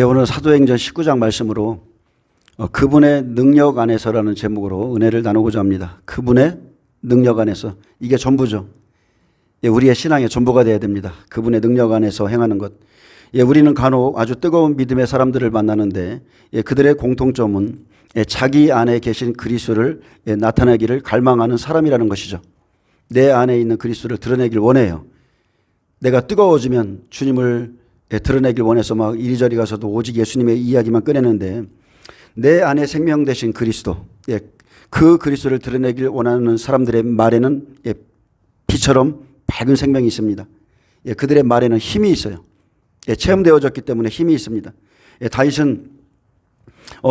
오늘 사도행전 19장 말씀으로 그분의 능력 안에서라는 제목으로 은혜를 나누고자 합니다. 그분의 능력 안에서, 이게 전부죠. 우리의 신앙의 전부가 되어야 됩니다. 그분의 능력 안에서 행하는 것. 우리는 간혹 아주 뜨거운 믿음의 사람들을 만나는데 그들의 공통점은 자기 안에 계신 그리스도를 나타내기를 갈망하는 사람이라는 것이죠. 내 안에 있는 그리스도를 드러내길 원해요. 내가 뜨거워지면 주님을 드러내길 원해서 막 이리저리 가서도 오직 예수님의 이야기만 꺼내는데, 내 안에 생명 되신 그리스도, 그 그리스도를 드러내길 원하는 사람들의 말에는 비처럼 밝은 생명이 있습니다. 그들의 말에는 힘이 있어요. 체험되어졌기 때문에 힘이 있습니다. 다윗은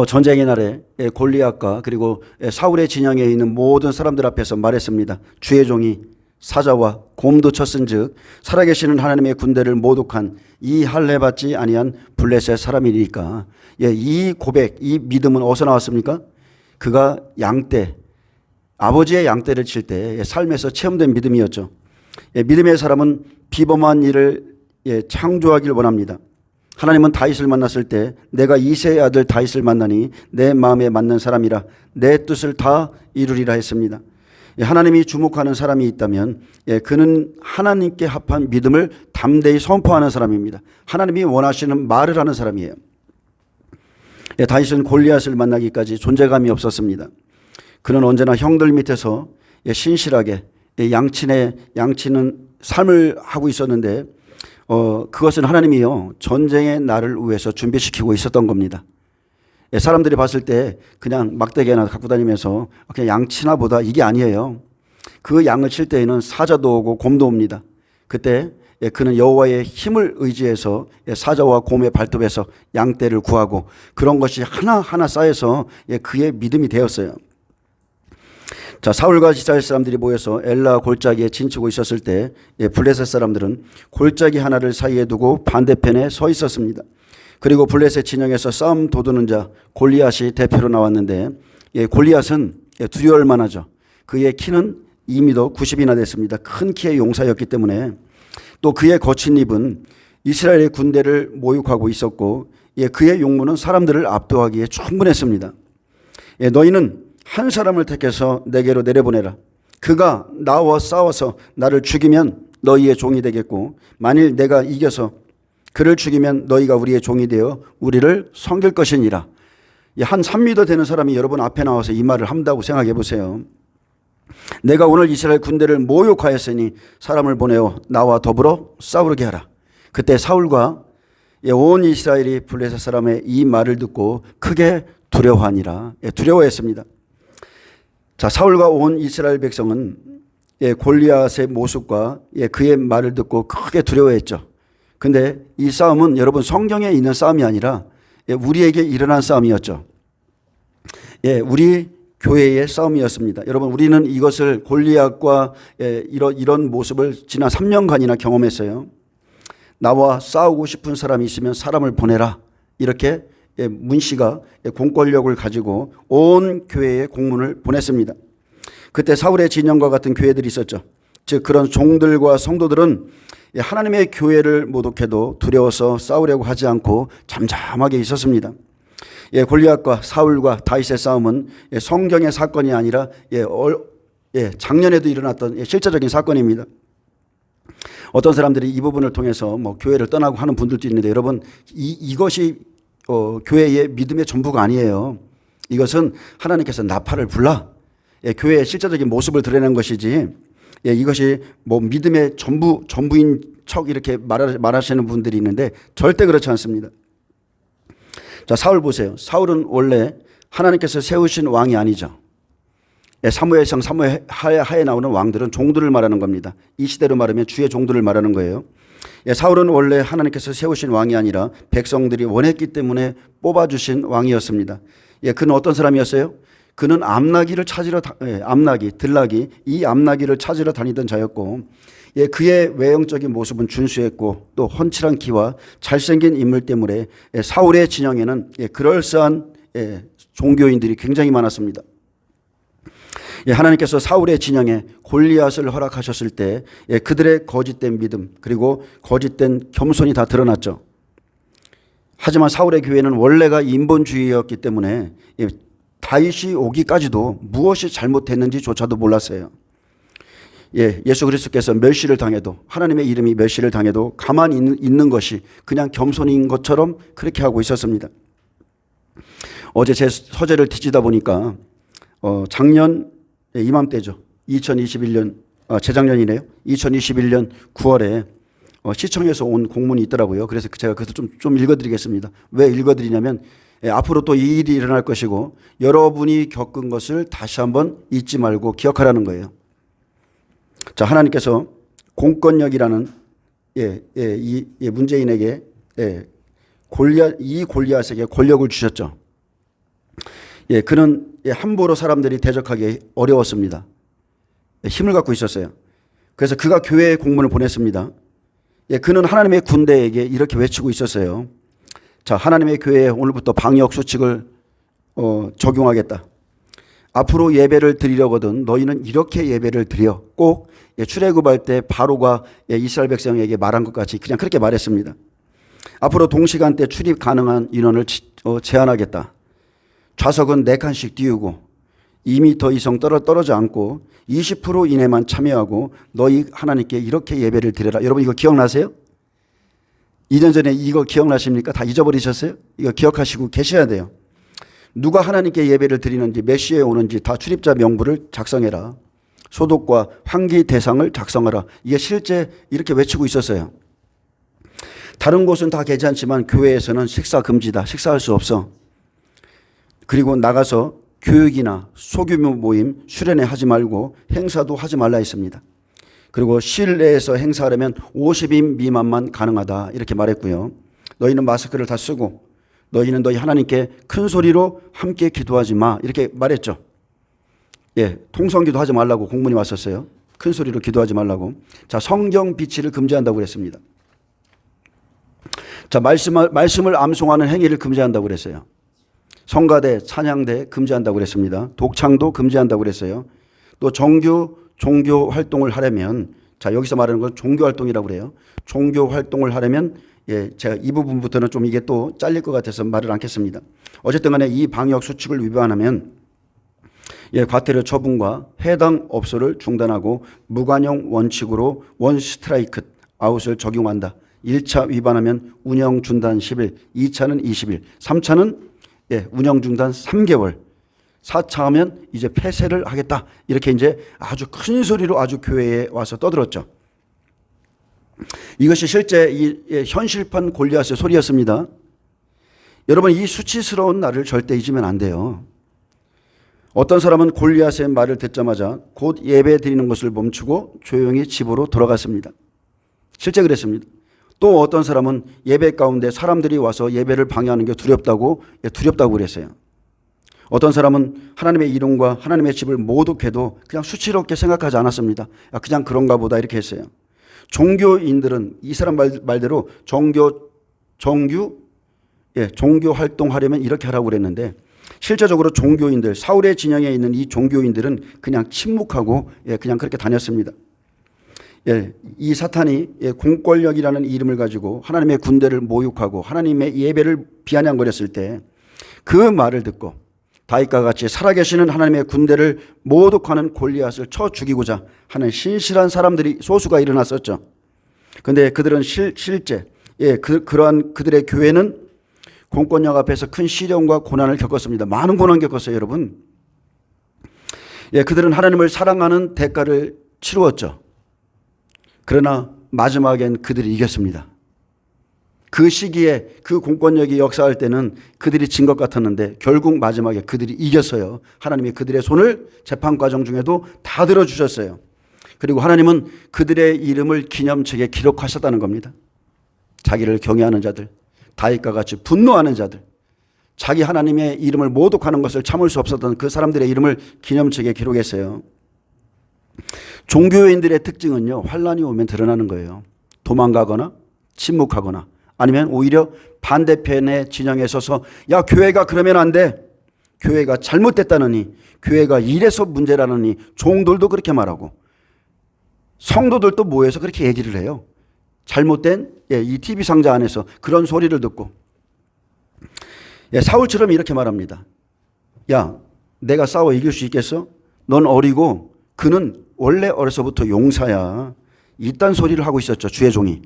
전쟁의 날에 골리앗과 그리고 사울의 진영에 있는 모든 사람들 앞에서 말했습니다. 주의 종이 사자와 곰도 쳤은즉 살아계시는 하나님의 군대를 모독한 이 할례 받지 아니한 블레셋 사람이니까. 이 고백, 이 믿음은 어디서 나왔습니까? 그가 양떼, 아버지의 양떼를 칠 때 삶에서 체험된 믿음이었죠. 믿음의 사람은 비범한 일을 창조하길 원합니다. 하나님은 다윗을 만났을 때 내가 이새의 아들 다윗을 만나니 내 마음에 맞는 사람이라 내 뜻을 다 이루리라 했습니다. 하나님이 주목하는 사람이 있다면 그는 하나님께 합한 믿음을 담대히 선포하는 사람입니다. 하나님이 원하시는 말을 하는 사람이에요. 다윗은 골리앗을 만나기까지 존재감이 없었습니다. 그는 언제나 형들 밑에서 신실하게 양치는 삶을 하고 있었는데 그것은 하나님이요 전쟁의 날을 위해서 준비시키고 있었던 겁니다. 사람들이 봤을 때 그냥 막대기나 갖고 다니면서 그냥 양치나 보다, 이게 아니에요. 그 양을 칠 때에는 사자도 오고 곰도 옵니다. 그때 그는 여호와의 힘을 의지해서 사자와 곰의 발톱에서 양떼를 구하고, 그런 것이 하나하나 쌓여서 그의 믿음이 되었어요. 자, 사울과 이스라엘 사람들이 모여서 엘라 골짜기에 진치고 있었을 때 블레셋 사람들은 골짜기 하나를 사이에 두고 반대편에 서 있었습니다. 그리고 블레셋 진영에서 싸움 도두는 자 골리앗이 대표로 나왔는데, 골리앗은 두려울 만하죠. 그의 키는 2m 90이나 됐습니다. 큰 키의 용사였기 때문에. 또 그의 거친 입은 이스라엘의 군대를 모욕하고 있었고, 그의 용모는 사람들을 압도하기에 충분했습니다. 너희는 한 사람을 택해서 내게로 내려보내라. 그가 나와 싸워서 나를 죽이면 너희의 종이 되겠고, 만일 내가 이겨서 그를 죽이면 너희가 우리의 종이 되어 우리를 섬길 것이니라. 한 3m 되는 사람이 여러분 앞에 나와서 이 말을 한다고 생각해 보세요. 내가 오늘 이스라엘 군대를 모욕하였으니 사람을 보내어 나와 더불어 싸우게 하라. 그때 사울과 온 이스라엘이 블레셋 사람의 이 말을 듣고 크게 두려워하니라. 두려워했습니다. 자, 사울과 온 이스라엘 백성은 골리앗의 모습과 그의 말을 듣고 크게 두려워했죠. 근데 이 싸움은 여러분 성경에 있는 싸움이 아니라 우리에게 일어난 싸움이었죠. 우리 교회의 싸움이었습니다. 여러분, 우리는 이것을 골리앗과 이런 모습을 지난 3년간이나 경험했어요. 나와 싸우고 싶은 사람이 있으면 사람을 보내라. 이렇게 문씨가 공권력을 가지고 온 교회에 공문을 보냈습니다. 그때 사울의 진영과 같은 교회들이 있었죠. 즉 그런 종들과 성도들은 하나님의 교회를 모독해도 두려워서 싸우려고 하지 않고 잠잠하게 있었습니다. 골리앗과 사울과 다윗의 싸움은 성경의 사건이 아니라 작년에도 일어났던 실제적인 사건입니다. 어떤 사람들이 이 부분을 통해서 교회를 떠나고 하는 분들도 있는데, 여러분 이것이 교회의 믿음의 전부가 아니에요. 이것은 하나님께서 나팔을 불라 교회의 실제적인 모습을 드러내는 것이지, 이것이 믿음의 전부인 척 이렇게 말하시는 분들이 있는데 절대 그렇지 않습니다. 자, 사울 보세요. 사울은 원래 하나님께서 세우신 왕이 아니죠. 사무엘상 사무엘하에 나오는 왕들은 종들을 말하는 겁니다. 이 시대로 말하면 주의 종들을 말하는 거예요. 사울은 원래 하나님께서 세우신 왕이 아니라 백성들이 원했기 때문에 뽑아주신 왕이었습니다. 그는 어떤 사람이었어요? 그는 들락이 이 암나기를 찾으러 다니던 자였고, 그의 외형적인 모습은 준수했고 또 훤칠한 키와 잘생긴 인물 때문에 사울의 진영에는 그럴싸한 종교인들이 굉장히 많았습니다. 하나님께서 사울의 진영에 골리앗을 허락하셨을 때 그들의 거짓된 믿음 그리고 거짓된 겸손이 다 드러났죠. 하지만 사울의 교회는 원래가 인본주의였기 때문에 다윗이 오기까지도 무엇이 잘못됐는지조차도 몰랐어요. 예수 그리스도께서 멸시를 당해도, 하나님의 이름이 멸시를 당해도 가만히 있는 것이 그냥 겸손인 것처럼 그렇게 하고 있었습니다. 어제 제 서재를 뒤지다 보니까 작년 이맘때죠. 2021년 재작년이네요. 2021년 9월에 시청에서 온 공문이 있더라고요. 그래서 제가 그것을 좀 읽어드리겠습니다. 왜 읽어드리냐면 앞으로 또 이 일이 일어날 것이고 여러분이 겪은 것을 다시 한번 잊지 말고 기억하라는 거예요. 자, 하나님께서 공권력이라는 이 문재인에게 이 골리앗에게 권력을 주셨죠. 그는 함부로 사람들이 대적하기 어려웠습니다. 힘을 갖고 있었어요. 그래서 그가 교회에 공문을 보냈습니다. 그는 하나님의 군대에게 이렇게 외치고 있었어요. 자, 하나님의 교회에 오늘부터 방역 수칙을 적용하겠다. 앞으로 예배를 드리려거든 너희는 이렇게 예배를 드려. 꼭 출애굽할 때 바로가 이스라엘 백성에게 말한 것 같이 그냥 그렇게 말했습니다. 앞으로 동시간대 출입 가능한 인원을 제한하겠다. 좌석은 4칸씩 띄우고 2m 이상 떨어져 앉고 20% 이내만 참여하고 너희 하나님께 이렇게 예배를 드려라. 여러분 이거 기억나세요? 2년 전에 이거 기억나십니까? 다 잊어버리셨어요? 이거 기억하시고 계셔야 돼요. 누가 하나님께 예배를 드리는지 몇 시에 오는지 다 출입자 명부를 작성해라. 소독과 환기 대상을 작성하라. 이게 실제 이렇게 외치고 있었어요. 다른 곳은 다 괜찮지만 교회에서는 식사 금지다. 식사할 수 없어. 그리고 나가서 교육이나 소규모 모임 수련회 하지 말고 행사도 하지 말라 했습니다. 그리고 실내에서 행사하려면 50인 미만만 가능하다 이렇게 말했고요. 너희는 마스크를 다 쓰고 너희는 너희 하나님께 큰 소리로 함께 기도하지 마 이렇게 말했죠. 통성기도 하지 말라고 공문이 왔었어요. 큰 소리로 기도하지 말라고. 자, 성경 비치를 금지한다고 그랬습니다. 자, 말씀을 암송하는 행위를 금지한다고 그랬어요. 성가대, 찬양대 금지한다고 그랬습니다. 독창도 금지한다고 그랬어요. 또 정규 종교 활동을 하려면, 자, 여기서 말하는 건 종교 활동이라고 그래요. 종교 활동을 하려면 제가 이 부분부터는 좀 이게 또 잘릴 것 같아서 말을 않겠습니다. 어쨌든 간에 이 방역 수칙을 위반하면 과태료 처분과 해당 업소를 중단하고 무관용 원칙으로 원 스트라이크 아웃을 적용한다. 1차 위반하면 운영 중단 10일, 2차는 20일, 3차는 운영 중단 3개월, 4차 하면 이제 폐쇄를 하겠다. 이렇게 이제 아주 큰 소리로 아주 교회에 와서 떠들었죠. 이것이 실제 이 현실판 골리앗의 소리였습니다. 여러분 이 수치스러운 날을 절대 잊으면 안 돼요. 어떤 사람은 골리앗의 말을 듣자마자 곧 예배 드리는 것을 멈추고 조용히 집으로 돌아갔습니다. 실제 그랬습니다. 또 어떤 사람은 예배 가운데 사람들이 와서 예배를 방해하는 게 두렵다고 그랬어요. 어떤 사람은 하나님의 이름과 하나님의 집을 모독해도 그냥 수치롭게 생각하지 않았습니다. 그냥 그런가 보다 이렇게 했어요. 종교인들은 이 사람 말대로 종교 활동하려면 이렇게 하라고 그랬는데 실제적으로 종교인들, 사울의 진영에 있는 이 종교인들은 그냥 침묵하고 그냥 그렇게 다녔습니다. 이 사탄이 공권력이라는 이름을 가지고 하나님의 군대를 모욕하고 하나님의 예배를 비아냥거렸을 때 그 말을 듣고 다윗과 같이 살아계시는 하나님의 군대를 모독하는 골리앗을 쳐 죽이고자 하는 신실한 사람들이 소수가 일어났었죠. 그런데 그들은 실제 그러한 그들의 교회는 공권력 앞에서 큰 시련과 고난을 겪었습니다. 많은 고난 겪었어요, 여러분. 그들은 하나님을 사랑하는 대가를 치루었죠. 그러나 마지막엔 그들이 이겼습니다. 그 시기에 그 공권력이 역사할 때는 그들이 진 것 같았는데 결국 마지막에 그들이 이겼어요. 하나님이 그들의 손을 재판 과정 중에도 다 들어주셨어요. 그리고 하나님은 그들의 이름을 기념책에 기록하셨다는 겁니다. 자기를 경외하는 자들, 다윗과 같이 분노하는 자들, 자기 하나님의 이름을 모독하는 것을 참을 수 없었던 그 사람들의 이름을 기념책에 기록했어요. 종교인들의 특징은요, 환란이 오면 드러나는 거예요. 도망가거나 침묵하거나 아니면 오히려 반대편의 진영에 서서 야, 교회가 그러면 안 돼. 교회가 잘못됐다느니, 교회가 이래서 문제라느니 종들도 그렇게 말하고 성도들도 모여서 그렇게 얘기를 해요. 잘못된 이 TV 상자 안에서 그런 소리를 듣고 예, 사울처럼 이렇게 말합니다. 야, 내가 싸워 이길 수 있겠어? 넌 어리고 그는 원래 어려서부터 용사야. 이딴 소리를 하고 있었죠. 주의 종이.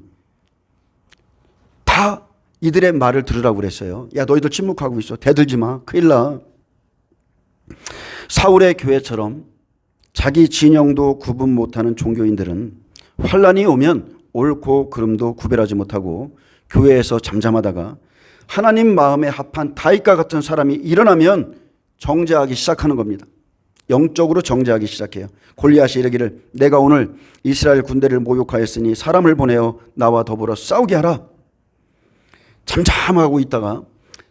다 이들의 말을 들으라고 그랬어요. 야, 너희들 침묵하고 있어. 대들지 마. 큰일 나. 사울의 교회처럼 자기 진영도 구분 못하는 종교인들은 환란이 오면 옳고 그름도 구별하지 못하고 교회에서 잠잠하다가 하나님 마음에 합한 다윗과 같은 사람이 일어나면 정죄하기 시작하는 겁니다. 영적으로 정죄하기 시작해요. 골리앗이 이르기를 내가 오늘 이스라엘 군대를 모욕하였으니 사람을 보내어 나와 더불어 싸우게 하라. 잠잠하고 있다가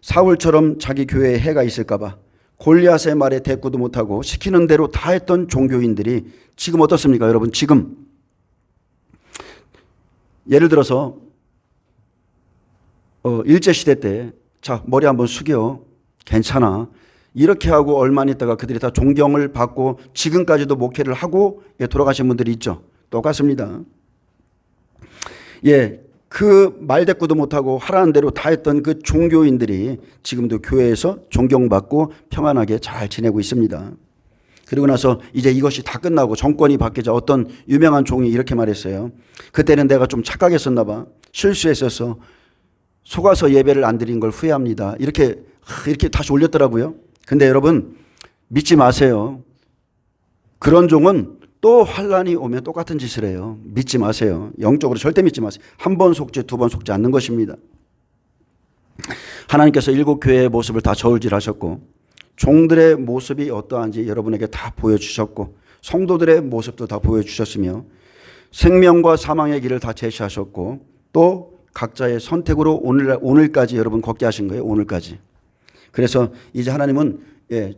사울처럼 자기 교회에 해가 있을까 봐 골리앗의 말에 대꾸도 못하고 시키는 대로 다 했던 종교인들이 지금 어떻습니까? 여러분, 지금 예를 들어서 일제시대 때 자, 머리 한번 숙여. 괜찮아. 이렇게 하고 얼마 안 있다가 그들이 다 존경을 받고 지금까지도 목회를 하고 돌아가신 분들이 있죠. 똑같습니다. 예, 그 말대꾸도 못하고 하라는 대로 다 했던 그 종교인들이 지금도 교회에서 존경받고 평안하게 잘 지내고 있습니다. 그리고 나서 이제 이것이 다 끝나고 정권이 바뀌자 어떤 유명한 종이 이렇게 말했어요. 그때는 내가 좀 착각했었나 봐. 실수했어서 속아서 예배를 안 드린 걸 후회합니다. 이렇게 다시 올렸더라고요. 근데 여러분, 믿지 마세요. 그런 종은 또 환란이 오면 똑같은 짓을 해요. 믿지 마세요. 영적으로 절대 믿지 마세요. 한 번 속지 두 번 속지 않는 것입니다. 하나님께서 일곱 교회의 모습을 다 저울질하셨고 종들의 모습이 어떠한지 여러분에게 다 보여주셨고 성도들의 모습도 다 보여주셨으며 생명과 사망의 길을 다 제시하셨고 또 각자의 선택으로 오늘까지 여러분 걷게 하신 거예요. 오늘까지. 그래서 이제 하나님은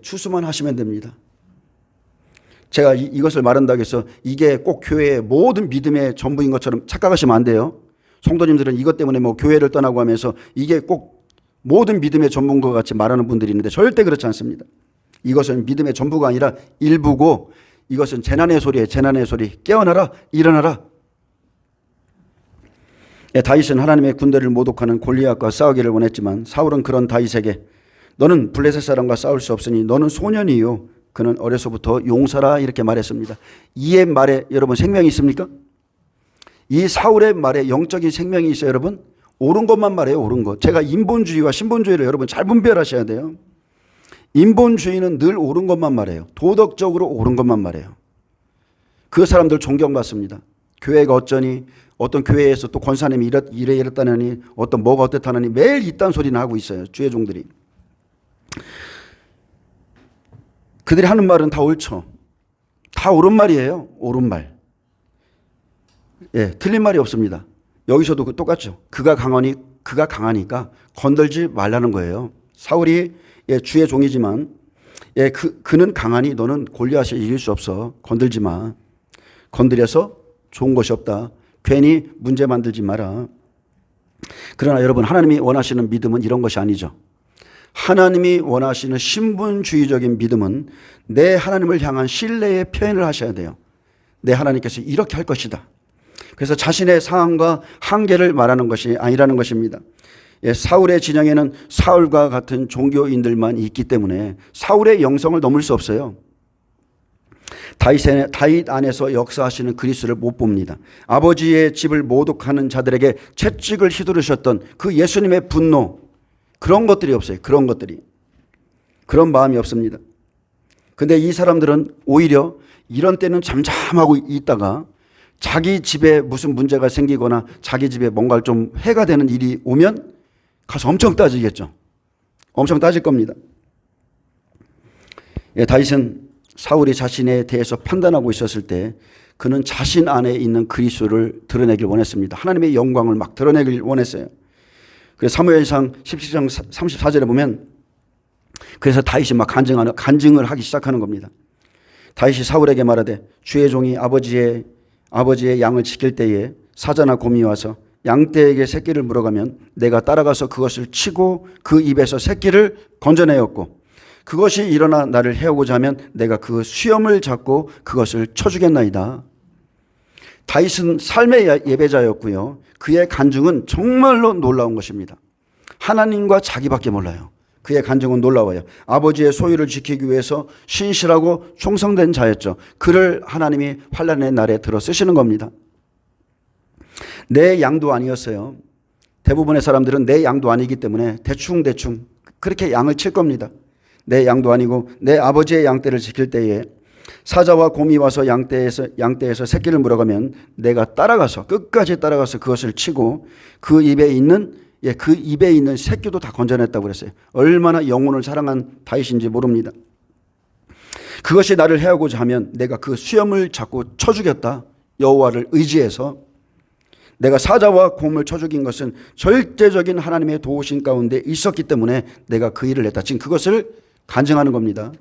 추수만 하시면 됩니다. 제가 이것을 말한다고 해서 이게 꼭 교회의 모든 믿음의 전부인 것처럼 착각하시면 안 돼요. 성도님들은 이것 때문에 뭐 교회를 떠나고 하면서 이게 꼭 모든 믿음의 전부인 것 같이 말하는 분들이 있는데 절대 그렇지 않습니다. 이것은 믿음의 전부가 아니라 일부고 이것은 재난의 소리예요. 재난의 소리. 깨어나라. 일어나라. 다윗은 하나님의 군대를 모독하는 골리앗과 싸우기를 원했지만 사울은 그런 다윗에게 너는 블레셋 사람과 싸울 수 없으니 너는 소년이요 그는 어려서부터 용사라 이렇게 말했습니다. 이의 말에 여러분 생명이 있습니까? 이 사울의 말에 영적인 생명이 있어요. 여러분 옳은 것만 말해요. 옳은 것. 제가 인본주의와 신본주의를 여러분 잘 분별하셔야 돼요. 인본주의는 늘 옳은 것만 말해요. 도덕적으로 옳은 것만 말해요. 그 사람들 존경받습니다. 교회가 어쩌니 어떤 교회에서 또 권사님이 이랬다느니 어떤 뭐가 어땠다느니 매일 이딴 소리나 하고 있어요. 주의 종들이. 그들이 하는 말은 다 옳죠. 다 옳은 말이에요. 옳은 말. 예, 틀린 말이 없습니다. 여기서도 똑같죠. 그가 강하니까 건들지 말라는 거예요. 사울이 주의 종이지만 그는 강하니 너는 골리앗을 이길 수 없어. 건들지 마. 건드려서 좋은 것이 없다. 괜히 문제 만들지 마라. 그러나 여러분 하나님이 원하시는 믿음은 이런 것이 아니죠. 하나님이 원하시는 신분주의적인 믿음은 내 하나님을 향한 신뢰의 표현을 하셔야 돼요. 내 하나님께서 이렇게 할 것이다. 그래서 자신의 상황과 한계를 말하는 것이 아니라는 것입니다. 사울의 진영에는 사울과 같은 종교인들만 있기 때문에 사울의 영성을 넘을 수 없어요. 다윗 안에서 역사하시는 그리스도를 못 봅니다. 아버지의 집을 모독하는 자들에게 채찍을 휘두르셨던 그 예수님의 분노 그런 것들이 없어요. 그런 것들이. 그런 마음이 없습니다. 근데 이 사람들은 오히려 이런 때는 잠잠하고 있다가 자기 집에 무슨 문제가 생기거나 자기 집에 뭔가 좀 해가 되는 일이 오면 가서 엄청 따지겠죠. 엄청 따질 겁니다. 다윗은 사울이 자신에 대해서 판단하고 있었을 때 그는 자신 안에 있는 그리스도를 드러내길 원했습니다. 하나님의 영광을 막 드러내길 원했어요. 그래서 사무엘상 17장 34절에 보면 그래서 다윗이 막 간증을 하기 시작하는 겁니다. 다윗이 사울에게 말하되 주의 종이 아버지의 양을 지킬 때에 사자나 곰이 와서 양떼에게 새끼를 물어가면 내가 따라가서 그것을 치고 그 입에서 새끼를 건져내었고 그것이 일어나 나를 해오고자 하면 내가 그 수염을 잡고 그것을 쳐주겠나이다. 다윗은 삶의 예배자였고요. 그의 간증은 정말로 놀라운 것입니다. 하나님과 자기밖에 몰라요. 그의 간증은 놀라워요. 아버지의 소유를 지키기 위해서 신실하고 충성된 자였죠. 그를 하나님이 환난의 날에 들어 쓰시는 겁니다. 내 양도 아니었어요. 대부분의 사람들은 내 양도 아니기 때문에 대충 그렇게 양을 칠 겁니다. 내 양도 아니고 내 아버지의 양떼를 지킬 때에 사자와 곰이 와서 양떼에서 새끼를 물어가면 내가 끝까지 따라가서 그것을 치고 그 입에 있는 새끼도 다 건져냈다고 그랬어요. 얼마나 영혼을 사랑한 다윗인지 모릅니다. 그것이 나를 해하고자 하면 내가 그 수염을 잡고 쳐 죽였다. 여호와를 의지해서 내가 사자와 곰을 쳐 죽인 것은 절대적인 하나님의 도우심 가운데 있었기 때문에 내가 그 일을 했다. 지금 그것을 간증하는 겁니다.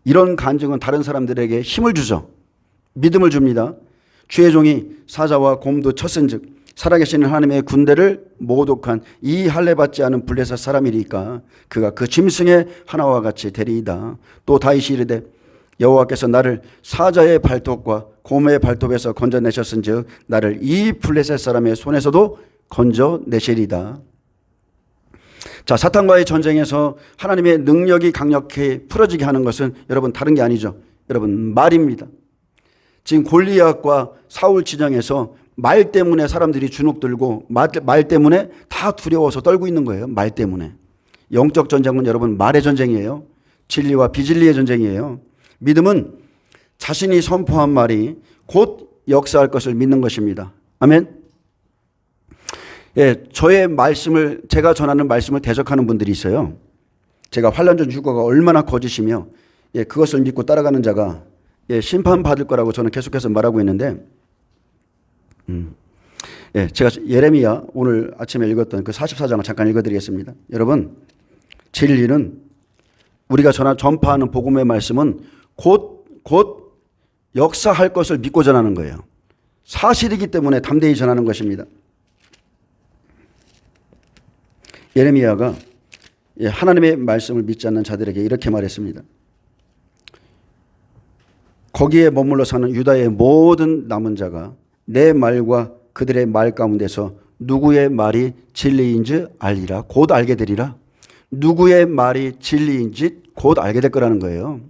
이런 간증은 다른 사람들에게 힘을 주죠. 믿음을 줍니다. 주의 종이 사자와 곰도 쳤은즉 살아계시는 하나님의 군대를 모독한 이 할례 받지 않은 블레셋 사람이니까 그가 그 짐승의 하나와 같이 되리이다. 또 다윗이 이르되 여호와께서 나를 사자의 발톱과 곰의 발톱에서 건져내셨은즉 나를 이 블레셋 사람의 손에서도 건져내시리다. 자, 사탄과의 전쟁에서 하나님의 능력이 강력히 풀어지게 하는 것은 여러분 다른 게 아니죠. 여러분 말입니다. 지금 골리앗과 사울 진영에서 말 때문에 사람들이 주눅들고 말 때문에 다 두려워서 떨고 있는 거예요. 말 때문에. 영적 전쟁은 여러분 말의 전쟁이에요. 진리와 비진리의 전쟁이에요. 믿음은 자신이 선포한 말이 곧 역사할 것을 믿는 것입니다. 아멘. 예, 제가 전하는 말씀을 대적하는 분들이 있어요. 제가 환난전 휴거가 얼마나 거짓이며, 예, 그것을 믿고 따라가는 자가, 예, 심판받을 거라고 저는 계속해서 말하고 있는데, 예, 제가 예레미야 오늘 아침에 읽었던 그 44장을 잠깐 읽어드리겠습니다. 여러분, 진리는 우리가 전파하는 복음의 말씀은 곧 역사할 것을 믿고 전하는 거예요. 사실이기 때문에 담대히 전하는 것입니다. 예레미야가 하나님의 말씀을 믿지 않는 자들에게 이렇게 말했습니다. 거기에 머물러 사는 유다의 모든 남은 자가 내 말과 그들의 말 가운데서 누구의 말이 진리인지 알리라. 곧 알게 되리라. 누구의 말이 진리인지 곧 알게 될 거라는 거예요.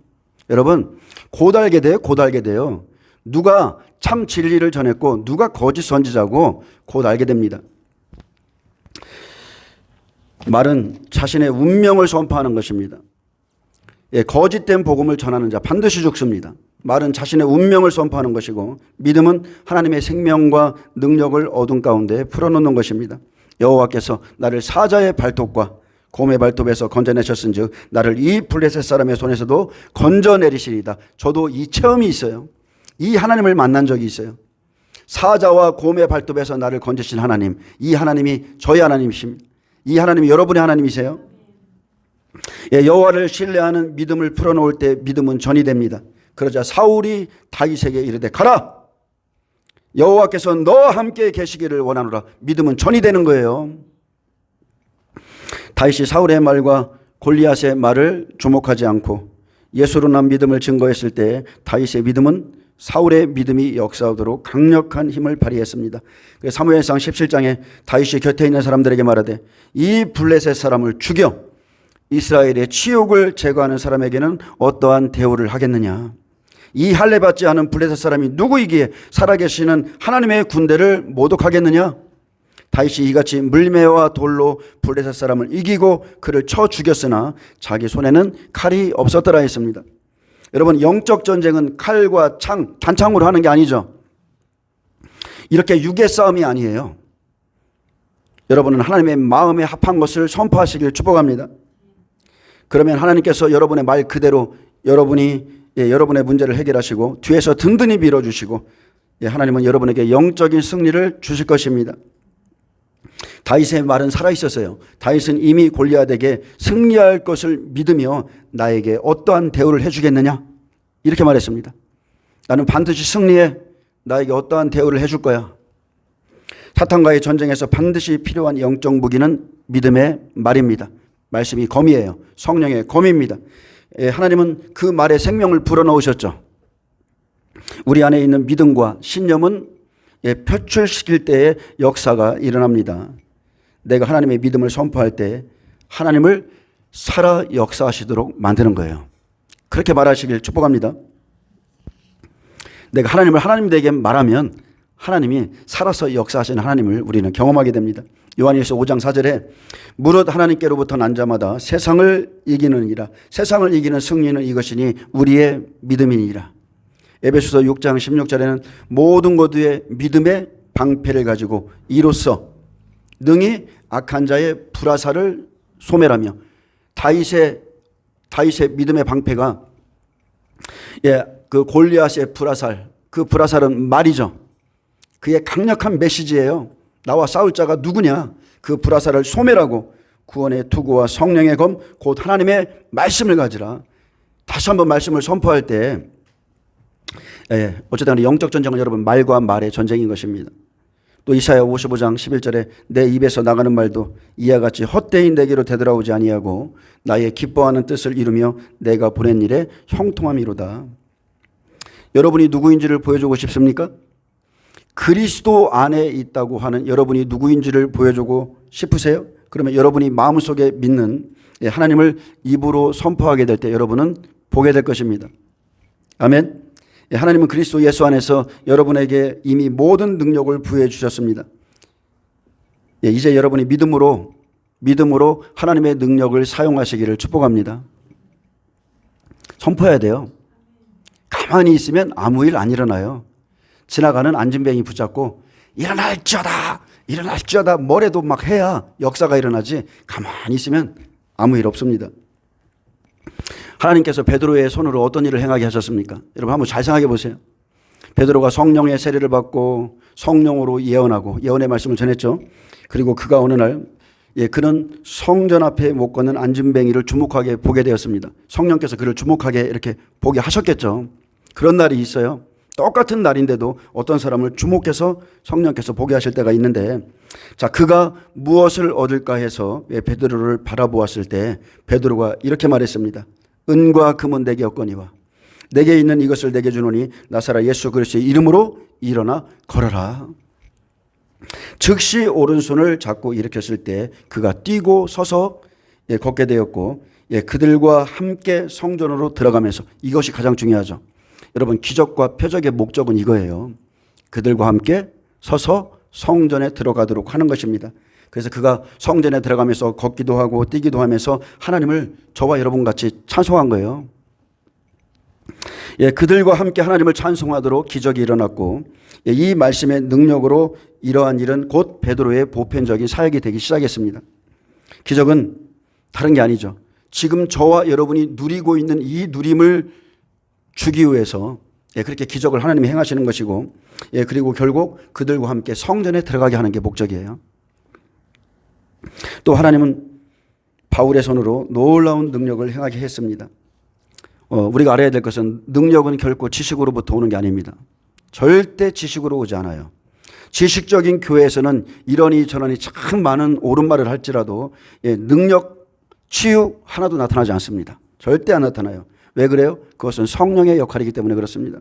여러분, 곧 알게 돼요. 누가 참 진리를 전했고 누가 거짓 선지자고 곧 알게 됩니다. 말은 자신의 운명을 선포하는 것입니다. 예, 거짓된 복음을 전하는 자 반드시 죽습니다. 말은 자신의 운명을 선포하는 것이고 믿음은 하나님의 생명과 능력을 어둠 가운데 풀어놓는 것입니다. 여호와께서 나를 사자의 발톱과 곰의 발톱에서 건져내셨은즉 나를 이 블레셋 사람의 손에서도 건져내리시리다. 저도 이 체험이 있어요. 이 하나님을 만난 적이 있어요. 사자와 곰의 발톱에서 나를 건지신 하나님, 이 하나님이 저희 하나님이십니다. 이 하나님이 여러분의 하나님이세요. 예, 여호와를 신뢰하는 믿음을 풀어놓을 때 믿음은 전이 됩니다. 그러자 사울이 다윗에게 이르되 가라. 여호와께서 너와 함께 계시기를 원하노라. 믿음은 전이 되는 거예요. 다윗이 사울의 말과 골리앗의 말을 주목하지 않고 예수로 난 믿음을 증거했을 때 다윗의 믿음은 사울의 믿음이 역사하도록 강력한 힘을 발휘했습니다. 사무엘상 17장에 다윗이 곁에 있는 사람들에게 말하되 이 블레셋 사람을 죽여 이스라엘의 치욕을 제거하는 사람에게는 어떠한 대우를 하겠느냐. 이 할례 받지 않은 블레셋 사람이 누구이기에 살아계시는 하나님의 군대를 모독하겠느냐. 다윗이 이같이 물매와 돌로 블레셋 사람을 이기고 그를 쳐 죽였으나 자기 손에는 칼이 없었더라 했습니다. 여러분, 영적 전쟁은 칼과 단창으로 하는 게 아니죠. 이렇게 육의 싸움이 아니에요. 여러분은 하나님의 마음에 합한 것을 선포하시길 축복합니다. 그러면 하나님께서 여러분의 말 그대로 여러분의 문제를 해결하시고 뒤에서 든든히 밀어주시고 하나님은 여러분에게 영적인 승리를 주실 것입니다. 다윗의 말은 살아있었어요. 다윗은 이미 골리앗에게 승리할 것을 믿으며 나에게 어떠한 대우를 해주겠느냐 이렇게 말했습니다. 나는 반드시 승리해. 나에게 어떠한 대우를 해줄 거야. 사탄과의 전쟁에서 반드시 필요한 영적 무기는 믿음의 말입니다. 말씀이 검이에요. 성령의 검입니다. 하나님은 그 말에 생명을 불어넣으셨죠. 우리 안에 있는 믿음과 신념은 표출시킬 때의 역사가 일어납니다. 내가 하나님의 믿음을 선포할 때 하나님을 살아 역사하시도록 만드는 거예요. 그렇게 말하시길 축복합니다. 내가 하나님을 하나님에게 말하면 하나님이 살아서 역사하시는 하나님을 우리는 경험하게 됩니다. 요한일서 5장 4절에 무릇 하나님께로부터 난 자마다 세상을 이기느니라. 세상을 이기는 승리는 이것이니 우리의 믿음이니라. 에베소서 6장 16절에는 모든 것 위에 믿음의 방패를 가지고 이로써 능히 악한 자의 불화살을 소멸하며 다윗의 믿음의 방패가 그 골리앗의 불화살, 그 불화살은 말이죠. 그의 강력한 메시지예요. 나와 싸울 자가 누구냐? 그 불화살을 소멸하고 구원의 투구와 성령의 검 곧 하나님의 말씀을 가지라. 다시 한번 말씀을 선포할 때 어쨌든 영적 전쟁은 여러분 말과 말의 전쟁인 것입니다. 또 이사야 55장 11절에 내 입에서 나가는 말도 이와 같이 헛되이 내게로 되돌아오지 아니하고 나의 기뻐하는 뜻을 이루며 내가 보낸 일에 형통함이로다. 여러분이 누구인지를 보여주고 싶습니까? 그리스도 안에 있다고 하는 여러분이 누구인지를 보여주고 싶으세요? 그러면 여러분이 마음속에 믿는 하나님을 입으로 선포하게 될 때 여러분은 보게 될 것입니다. 아멘. 하나님은 그리스도 예수 안에서 여러분에게 이미 모든 능력을 부여해 주셨습니다. 이제 여러분이 믿음으로 하나님의 능력을 사용하시기를 축복합니다. 선포해야 돼요. 가만히 있으면 아무 일 안 일어나요. 지나가는 안진뱅이 붙잡고 일어날지어다 뭐래도 막 해야 역사가 일어나지 가만히 있으면 아무 일 없습니다. 하나님께서 베드로의 손으로 어떤 일을 행하게 하셨습니까? 여러분 한번 잘 생각해 보세요. 베드로가 성령의 세례를 받고 성령으로 예언하고 예언의 말씀을 전했죠. 그리고 그가 어느 날 그는 성전 앞에 못 걷는 안진뱅이를 주목하게 보게 되었습니다. 성령께서 그를 주목하게 이렇게 보게 하셨겠죠. 그런 날이 있어요. 똑같은 날인데도 어떤 사람을 주목해서 성령께서 보게 하실 때가 있는데, 자, 그가 무엇을 얻을까 해서 베드로를 바라보았을 때 베드로가 이렇게 말했습니다. 은과 금은 내게 없거니와 내게 있는 이것을 내게 주노니 나사라 예수 그리스도의 이름으로 일어나 걸어라. 즉시 오른손을 잡고 일으켰을 때 그가 뛰고 서서 걷게 되었고 그들과 함께 성전으로 들어가면서, 이것이 가장 중요하죠. 여러분, 기적과 표적의 목적은 이거예요. 그들과 함께 서서 성전에 들어가도록 하는 것입니다. 그래서 그가 성전에 들어가면서 걷기도 하고 뛰기도 하면서 하나님을 저와 여러분 같이 찬송한 거예요. 그들과 함께 하나님을 찬송하도록 기적이 일어났고, 이 말씀의 능력으로 이러한 일은 곧 베드로의 보편적인 사역이 되기 시작했습니다. 기적은 다른 게 아니죠. 지금 저와 여러분이 누리고 있는 이 누림을 주기 위해서 그렇게 기적을 하나님이 행하시는 것이고, 그리고 결국 그들과 함께 성전에 들어가게 하는 게 목적이에요. 또 하나님은 바울의 손으로 놀라운 능력을 행하게 했습니다. 우리가 알아야 될 것은 능력은 결코 지식으로부터 오는 게 아닙니다. 절대 지식으로 오지 않아요. 지식적인 교회에서는 이러니 저러니 참 많은 옳은 말을 할지라도 능력, 치유 하나도 나타나지 않습니다. 절대 안 나타나요. 왜 그래요? 그것은 성령의 역할이기 때문에 그렇습니다.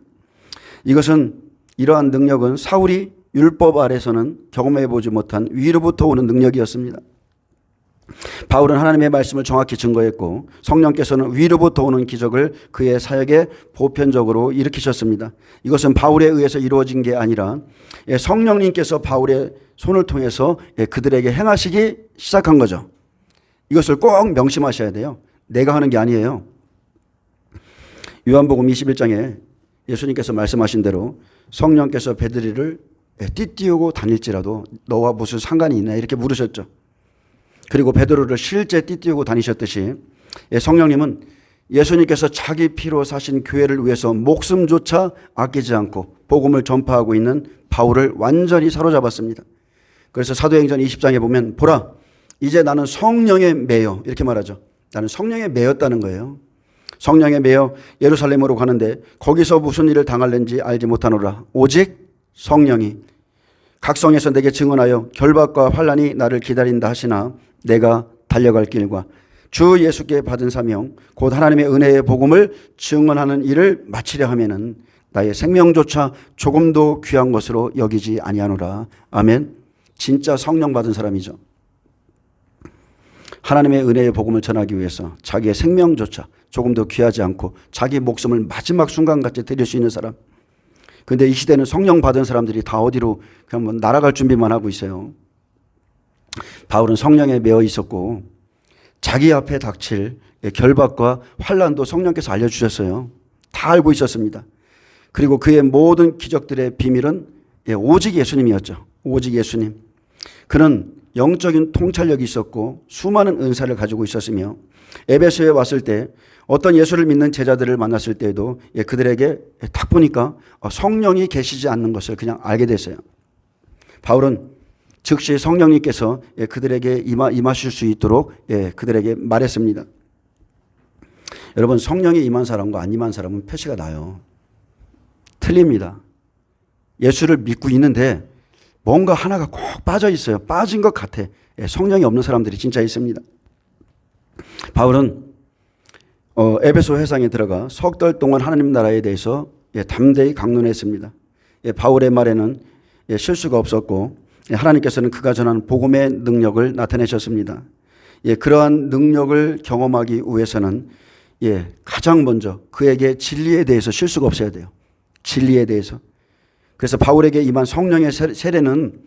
이러한 능력은 사울이 율법 아래서는 경험해 보지 못한 위로부터 오는 능력이었습니다. 바울은 하나님의 말씀을 정확히 증거했고, 성령께서는 위로부터 오는 기적을 그의 사역에 보편적으로 일으키셨습니다. 이것은 바울에 의해서 이루어진 게 아니라 성령님께서 바울의 손을 통해서 그들에게 행하시기 시작한 거죠. 이것을 꼭 명심하셔야 돼요. 내가 하는 게 아니에요. 요한복음 21장에 예수님께서 말씀하신 대로 성령께서 베드로를 띠띠우고 다닐지라도 너와 무슨 상관이 있나 이렇게 물으셨죠. 그리고 베드로를 실제 띠띠우고 다니셨듯이 성령님은 예수님께서 자기 피로 사신 교회를 위해서 목숨조차 아끼지 않고 복음을 전파하고 있는 바울을 완전히 사로잡았습니다. 그래서 사도행전 20장에 보면 보라 이제 나는 성령에 매여, 이렇게 말하죠. 나는 성령에 매였다는 거예요. 성령에 매여 예루살렘으로 가는데 거기서 무슨 일을 당할는지 알지 못하노라. 오직 성령이 각성에서 내게 증언하여 결박과 환난이 나를 기다린다 하시나 내가 달려갈 길과 주 예수께 받은 사명 곧 하나님의 은혜의 복음을 증언하는 일을 마치려 하면은 나의 생명조차 조금도 귀한 것으로 여기지 아니하노라. 아멘. 진짜 성령 받은 사람이죠. 하나님의 은혜의 복음을 전하기 위해서 자기의 생명조차 조금도 귀하지 않고 자기 목숨을 마지막 순간까지 드릴 수 있는 사람. 근데 이 시대는 성령 받은 사람들이 다 어디로 그냥 뭐 날아갈 준비만 하고 있어요. 바울은 성령에 매어 있었고 자기 앞에 닥칠 결박과 환난도 성령께서 알려주셨어요. 다 알고 있었습니다. 그리고 그의 모든 기적들의 비밀은 오직 예수님이었죠. 오직 예수님. 그는 영적인 통찰력이 있었고 수많은 은사를 가지고 있었으며 에베소에 왔을 때 어떤 예수를 믿는 제자들을 만났을 때에도 그들에게 딱 보니까 성령이 계시지 않는 것을 그냥 알게 됐어요. 바울은 즉시 성령님께서 그들에게 임하실 수 있도록 그들에게 말했습니다. 여러분, 성령이 임한 사람과 안 임한 사람은 표시가 나요. 틀립니다. 예수를 믿고 있는데 뭔가 하나가 꼭 빠져 있어요. 빠진 것 같아. 성령이 없는 사람들이 진짜 있습니다. 바울은 에베소 회상에 들어가 석 달 동안 하나님 나라에 대해서 담대히 강론했습니다. 바울의 말에는 실수가 없었고 하나님께서는 그가 전한 복음의 능력을 나타내셨습니다. 그러한 능력을 경험하기 위해서는 가장 먼저 그에게 진리에 대해서 실수가 없어야 돼요. 진리에 대해서. 그래서 바울에게 임한 성령의 세례는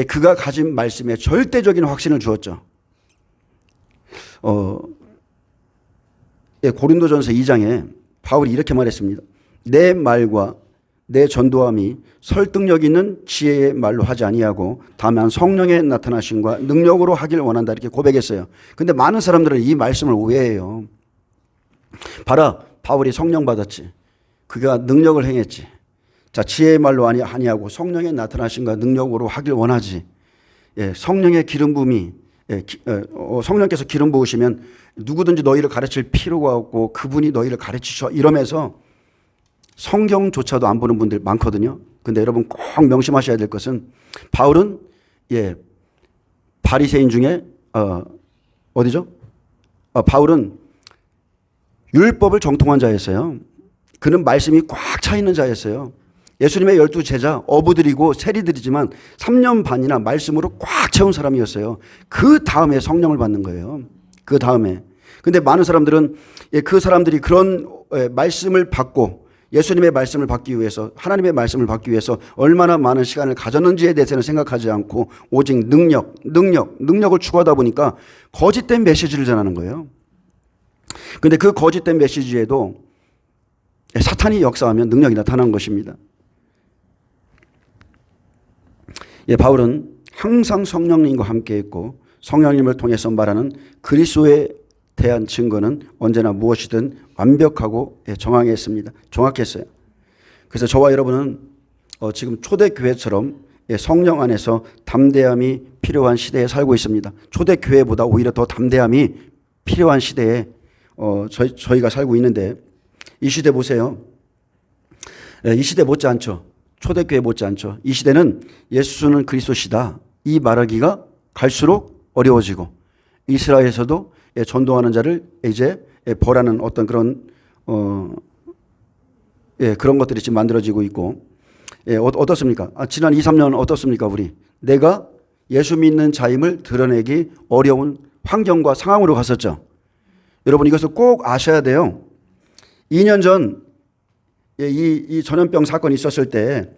그가 가진 말씀에 절대적인 확신을 주었죠. 고린도전서 2장에 바울이 이렇게 말했습니다. 내 말과 내 전도함이 설득력 있는 지혜의 말로 하지 아니하고 다만 성령의 나타나심과 능력으로 하길 원한다 이렇게 고백했어요. 근데 많은 사람들은 이 말씀을 오해해요. 봐라, 바울이 성령 받았지. 그가 능력을 행했지. 자, 지혜의 말로 아니하고 성령의 나타나심과 능력으로 하길 원하지. 성령의 기름 부음이 성령께서 기름 부으시면 누구든지 너희를 가르칠 필요가 없고 그분이 너희를 가르치셔 이러면서 성경조차도 안 보는 분들 많거든요. 근데 여러분 꼭 명심하셔야 될 것은 바울은 바리새인 중에 어디죠? 바울은 율법을 정통한 자였어요. 그는 말씀이 꽉 차 있는 자였어요. 예수님의 12제자 어부들이고 세리들이지만 3년 반이나 말씀으로 꽉 채운 사람이었어요. 그 다음에 성령을 받는 거예요. 그 다음에. 근데 많은 사람들은 그 사람들이 그런 말씀을 받고 예수님의 말씀을 받기 위해서 하나님의 말씀을 받기 위해서 얼마나 많은 시간을 가졌는지에 대해서는 생각하지 않고 오직 능력을 추구하다 보니까 거짓된 메시지를 전하는 거예요. 근데 그 거짓된 메시지에도 사탄이 역사하면 능력이 나타나는 것입니다. 바울은 항상 성령님과 함께 있고 성령님을 통해서 말하는 그리스도에 대한 증거는 언제나 무엇이든 완벽하고 정확했어요. 그래서 저와 여러분은 지금 초대교회처럼 성령 안에서 담대함이 필요한 시대에 살고 있습니다. 초대교회보다 오히려 더 담대함이 필요한 시대에 저희가 살고 있는데 이 시대 보세요. 이 시대 못지않죠. 초대교회 못지않죠. 이 시대는 예수는 그리스도시다. 이 말하기가 갈수록 어려워지고 이스라엘에서도 전도하는 자를 이제 벌하는 어떤 그런 그런 것들이 지금 만들어지고 있고 어떻습니까? 지난 2, 3년 어떻습니까? 우리 내가 예수 믿는 자임을 드러내기 어려운 환경과 상황으로 갔었죠. 여러분 이것을 꼭 아셔야 돼요. 2년 전 이 전염병 사건이 있었을 때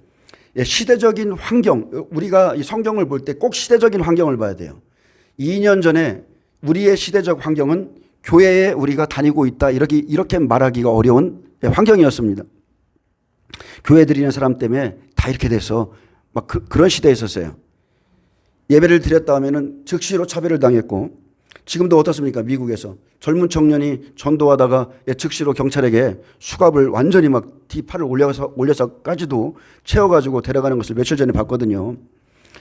시대적인 환경, 우리가 이 성경을 볼 때 꼭 시대적인 환경을 봐야 돼요. 2년 전에 우리의 시대적 환경은 교회에 우리가 다니고 있다 이렇게 말하기가 어려운 환경이었습니다. 교회 드리는 사람 때문에 다 이렇게 돼서 막 그런 시대에 있었어요. 예배를 드렸다 하면은 즉시로 차별을 당했고 지금도 어떻습니까? 미국에서 젊은 청년이 전도하다가 즉시로 경찰에게 수갑을 완전히 막 뒤팔을 올려서까지도 채워가지고 데려가는 것을 며칠 전에 봤거든요.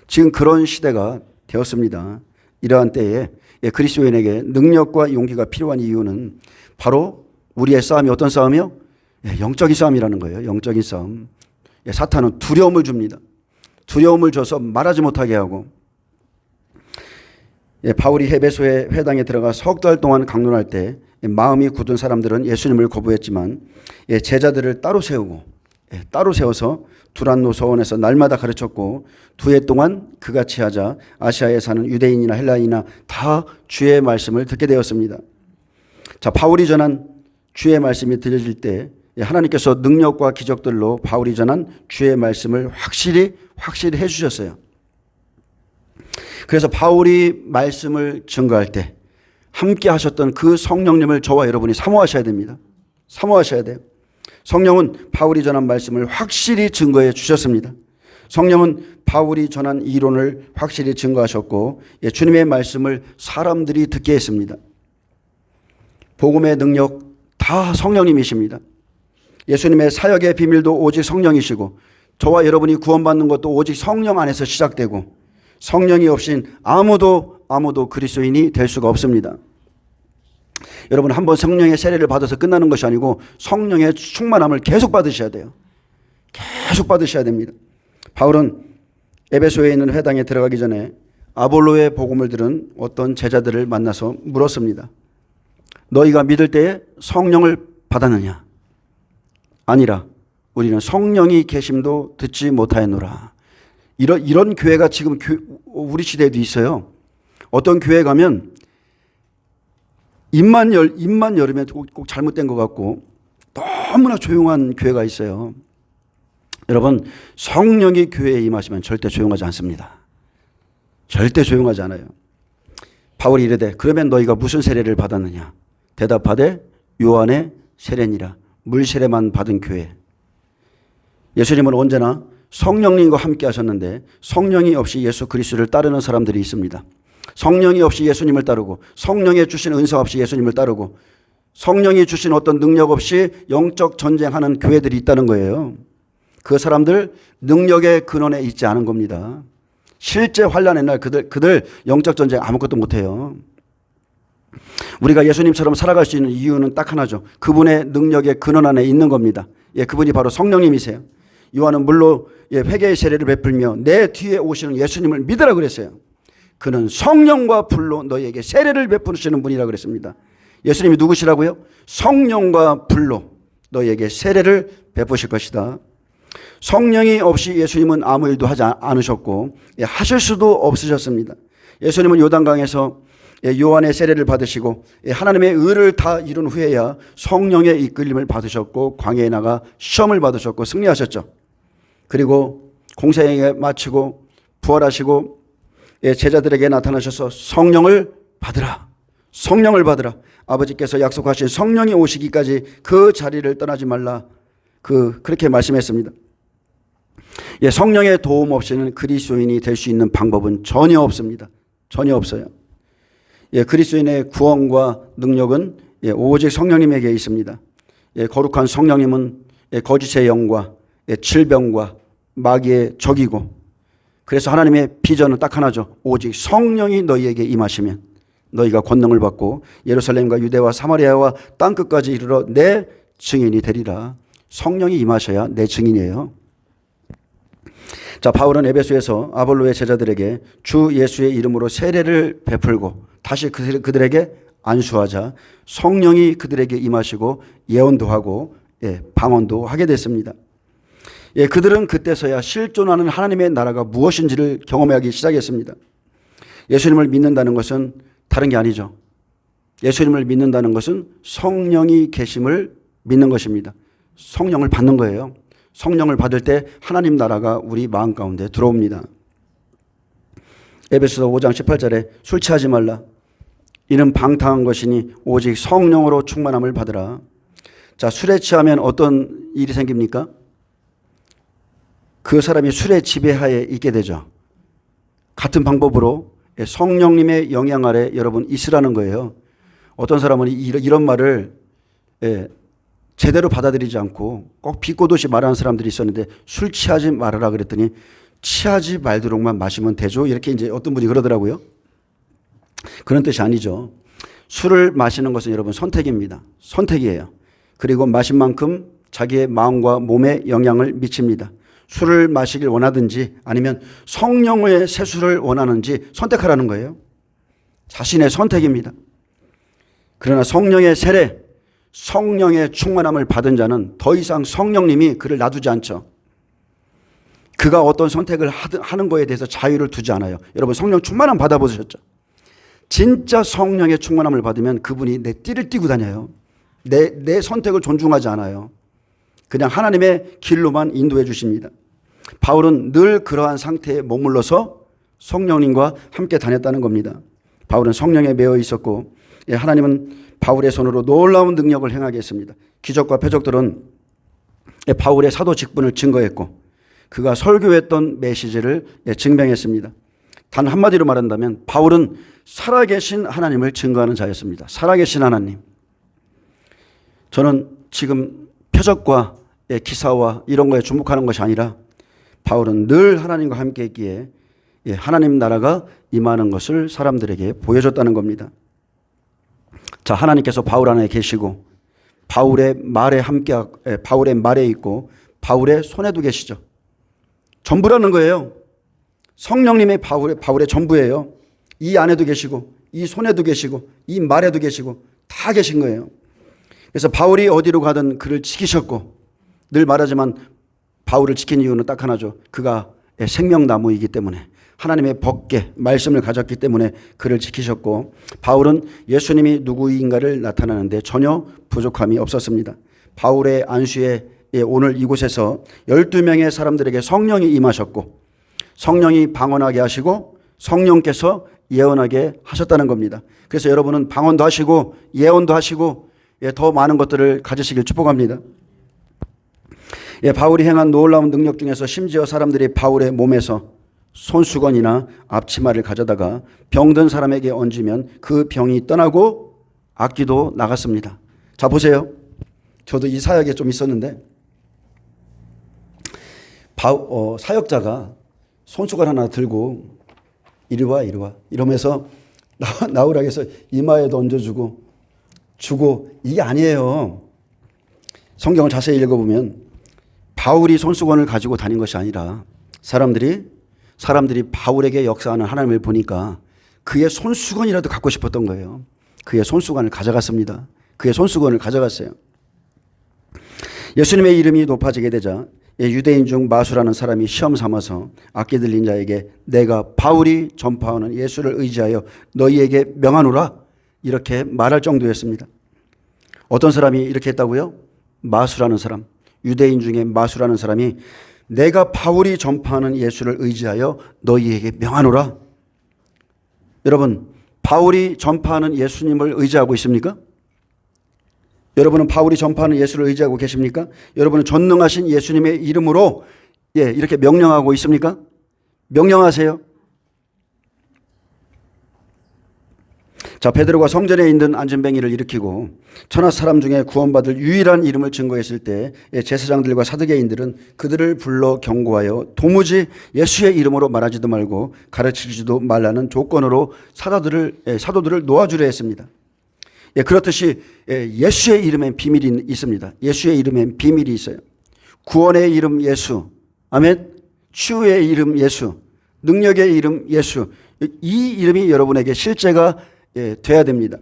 지금 그런 시대가 되었습니다. 이러한 때에 그리스도인에게 능력과 용기가 필요한 이유는 바로 우리의 싸움이 어떤 싸움이요? 영적인 싸움이라는 거예요. 영적인 싸움. 사탄은 두려움을 줍니다. 두려움을 줘서 말하지 못하게 하고 바울이 에베소의 회당에 들어가 석 달 동안 강론할 때 마음이 굳은 사람들은 예수님을 거부했지만 제자들을 따로 세우고 따로 세워서 두란노 서원에서 날마다 가르쳤고 2해 동안 그같이 하자 아시아에 사는 유대인이나 헬라인이나 다 주의 말씀을 듣게 되었습니다. 자, 바울이 전한 주의 말씀이 들려질 때 하나님께서 능력과 기적들로 바울이 전한 주의 말씀을 확실히 해주셨어요. 그래서 바울이 말씀을 증거할 때 함께 하셨던 그 성령님을 저와 여러분이 사모하셔야 됩니다. 사모하셔야 돼요. 성령은 바울이 전한 말씀을 확실히 증거해 주셨습니다. 성령은 바울이 전한 이론을 확실히 증거하셨고 주님의 말씀을 사람들이 듣게 했습니다. 복음의 능력 다 성령님이십니다. 예수님의 사역의 비밀도 오직 성령이시고 저와 여러분이 구원받는 것도 오직 성령 안에서 시작되고 성령이 없인 아무도 그리스도인이 될 수가 없습니다. 여러분 한번 성령의 세례를 받아서 끝나는 것이 아니고 성령의 충만함을 계속 받으셔야 돼요. 계속 받으셔야 됩니다. 바울은 에베소에 있는 회당에 들어가기 전에 아볼로의 복음을 들은 어떤 제자들을 만나서 물었습니다. 너희가 믿을 때에 성령을 받았느냐? 아니라 우리는 성령이 계심도 듣지 못하였노라. 이런 교회가 지금 우리 시대에도 있어요. 어떤 교회 가면 입만 열으면 꼭 잘못된 것 같고 너무나 조용한 교회가 있어요. 여러분 성령이 교회에 임하시면 절대 조용하지 않습니다. 절대 조용하지 않아요. 바울이 이르되 그러면 너희가 무슨 세례를 받았느냐? 대답하되 요한의 세례니라. 물 세례만 받은 교회. 예수님은 언제나 성령님과 함께 하셨는데 성령이 없이 예수 그리스도를 따르는 사람들이 있습니다. 성령이 없이 예수님을 따르고 성령이 주신 은사 없이 예수님을 따르고 성령이 주신 어떤 능력 없이 영적 전쟁하는 교회들이 있다는 거예요. 그 사람들 능력의 근원에 있지 않은 겁니다. 실제 환난의 날 그들 영적 전쟁 아무것도 못해요. 우리가 예수님처럼 살아갈 수 있는 이유는 딱 하나죠. 그분의 능력의 근원 안에 있는 겁니다. 그분이 바로 성령님이세요. 요한은 물로 회개의 세례를 베풀며 내 뒤에 오시는 예수님을 믿으라 그랬어요. 그는 성령과 불로 너희에게 세례를 베푸시는 분이라 그랬습니다. 예수님이 누구시라고요? 성령과 불로 너희에게 세례를 베푸실 것이다. 성령이 없이 예수님은 아무 일도 하지 않으셨고 하실 수도 없으셨습니다. 예수님은 요단강에서 요한의 세례를 받으시고 하나님의 의를 다 이룬 후에야 성령의 이끌림을 받으셨고 광야에 나가 시험을 받으셨고 승리하셨죠. 그리고 공생에 마치고 부활하시고 제자들에게 나타나셔서 성령을 받으라. 성령을 받으라. 아버지께서 약속하신 성령이 오시기까지 그 자리를 떠나지 말라. 그렇게 말씀했습니다. 성령의 도움 없이는 그리스도인이 될 수 있는 방법은 전혀 없습니다. 전혀 없어요. 그리스도인의 구원과 능력은 오직 성령님에게 있습니다. 거룩한 성령님은 거짓의 영과 질병과 마귀의 적이고 그래서 하나님의 비전은 딱 하나죠. 오직 성령이 너희에게 임하시면 너희가 권능을 받고 예루살렘과 유대와 사마리아와 땅끝까지 이르러 내 증인이 되리라. 성령이 임하셔야 내 증인이에요. 자, 바울은 에베소에서 아볼로의 제자들에게 주 예수의 이름으로 세례를 베풀고 다시 그들에게 안수하자 성령이 그들에게 임하시고 예언도 하고 방언도 하게 됐습니다. 그들은 그때서야 실존하는 하나님의 나라가 무엇인지를 경험하기 시작했습니다. 예수님을 믿는다는 것은 다른 게 아니죠. 예수님을 믿는다는 것은 성령이 계심을 믿는 것입니다. 성령을 받는 거예요. 성령을 받을 때 하나님 나라가 우리 마음 가운데 들어옵니다. 에베소서 5장 18절에 술 취하지 말라. 이는 방탕한 것이니 오직 성령으로 충만함을 받으라. 자, 술에 취하면 어떤 일이 생깁니까? 그 사람이 술의 지배하에 있게 되죠. 같은 방법으로 성령님의 영향 아래 여러분 있으라는 거예요. 어떤 사람은 이런 말을 제대로 받아들이지 않고 꼭 비꼬듯이 말하는 사람들이 있었는데 술 취하지 말아라 그랬더니 취하지 말도록만 마시면 되죠. 이렇게 이제 어떤 분이 그러더라고요. 그런 뜻이 아니죠. 술을 마시는 것은 여러분 선택입니다. 선택이에요. 그리고 마신 만큼 자기의 마음과 몸에 영향을 미칩니다. 술을 마시길 원하든지 아니면 성령의 세수를 원하는지 선택하라는 거예요. 자신의 선택입니다. 그러나 성령의 세례, 성령의 충만함을 받은 자는 더 이상 성령님이 그를 놔두지 않죠. 그가 어떤 선택을 하는 거에 대해서 자유를 두지 않아요. 여러분 성령 충만함 받아보셨죠? 진짜 성령의 충만함을 받으면 그분이 내 띠를 띠고 다녀요. 내 선택을 존중하지 않아요. 그냥 하나님의 길로만 인도해 주십니다. 바울은 늘 그러한 상태에 머물러서 성령님과 함께 다녔다는 겁니다. 바울은 성령에 매여 있었고 하나님은 바울의 손으로 놀라운 능력을 행하게 했습니다. 기적과 표적들은 바울의 사도 직분을 증거했고 그가 설교했던 메시지를 증명했습니다. 단 한마디로 말한다면 바울은 살아계신 하나님을 증거하는 자였습니다. 살아계신 하나님. 저는 지금 표적과 기사와 이런 거에 주목하는 것이 아니라 바울은 늘 하나님과 함께 했기에 하나님 나라가 임하는 것을 사람들에게 보여줬다는 겁니다. 자, 하나님께서 바울 안에 계시고 바울의 말에 있고 바울의 손에도 계시죠. 전부라는 거예요. 성령님의 바울의 전부예요. 이 안에도 계시고 이 손에도 계시고 이 말에도 계시고 다 계신 거예요. 그래서 바울이 어디로 가든 그를 지키셨고 늘 말하지만 바울을 지킨 이유는 딱 하나죠. 그가 생명나무이기 때문에 하나님의 법궤 말씀을 가졌기 때문에 그를 지키셨고 바울은 예수님이 누구인가를 나타내는데 전혀 부족함이 없었습니다. 바울의 안수에 오늘 이곳에서 12명의 사람들에게 성령이 임하셨고 성령이 방언하게 하시고 성령께서 예언하게 하셨다는 겁니다. 그래서 여러분은 방언도 하시고 예언도 하시고 더 많은 것들을 가지시길 축복합니다. 바울이 행한 놀라운 능력 중에서 심지어 사람들이 바울의 몸에서 손수건이나 앞치마를 가져다가 병든 사람에게 얹으면 그 병이 떠나고 악기도 나갔습니다. 자, 보세요. 저도 이 사역에 좀 있었는데 사역자가 손수건 하나 들고 이리 와 이러면서 나오라고 해서 이마에도 얹어주고 주고 이게 아니에요. 성경을 자세히 읽어보면 바울이 손수건을 가지고 다닌 것이 아니라 사람들이 바울에게 역사하는 하나님을 보니까 그의 손수건이라도 갖고 싶었던 거예요. 그의 손수건을 가져갔습니다. 그의 손수건을 가져갔어요. 예수님의 이름이 높아지게 되자 유대인 중 마수라는 사람이 시험 삼아서 악기 들린 자에게 내가 바울이 전파하는 예수를 의지하여 너희에게 명하노라 이렇게 말할 정도였습니다. 어떤 사람이 이렇게 했다고요? 마수라는 사람, 유대인 중에 마수라는 사람이 내가 바울이 전파하는 예수를 의지하여 너희에게 명하노라. 여러분, 바울이 전파하는 예수님을 의지하고 있습니까? 여러분은 바울이 전파하는 예수를 의지하고 계십니까? 여러분은 전능하신 예수님의 이름으로 이렇게 명령하고 있습니까? 명령하세요. 자, 베드로가 성전에 있는 안전뱅이를 일으키고 천하 사람 중에 구원받을 유일한 이름을 증거했을 때 제사장들과 사두개인들은 그들을 불러 경고하여 도무지 예수의 이름으로 말하지도 말고 가르치지도 말라는 조건으로 사도들을 놓아주려 했습니다. 그렇듯이 예수의 이름엔 비밀이 있습니다. 예수의 이름엔 비밀이 있어요. 구원의 이름 예수, 아멘. 치유의 이름 예수, 능력의 이름 예수. 이 이름이 여러분에게 실제가 돼야 됩니다.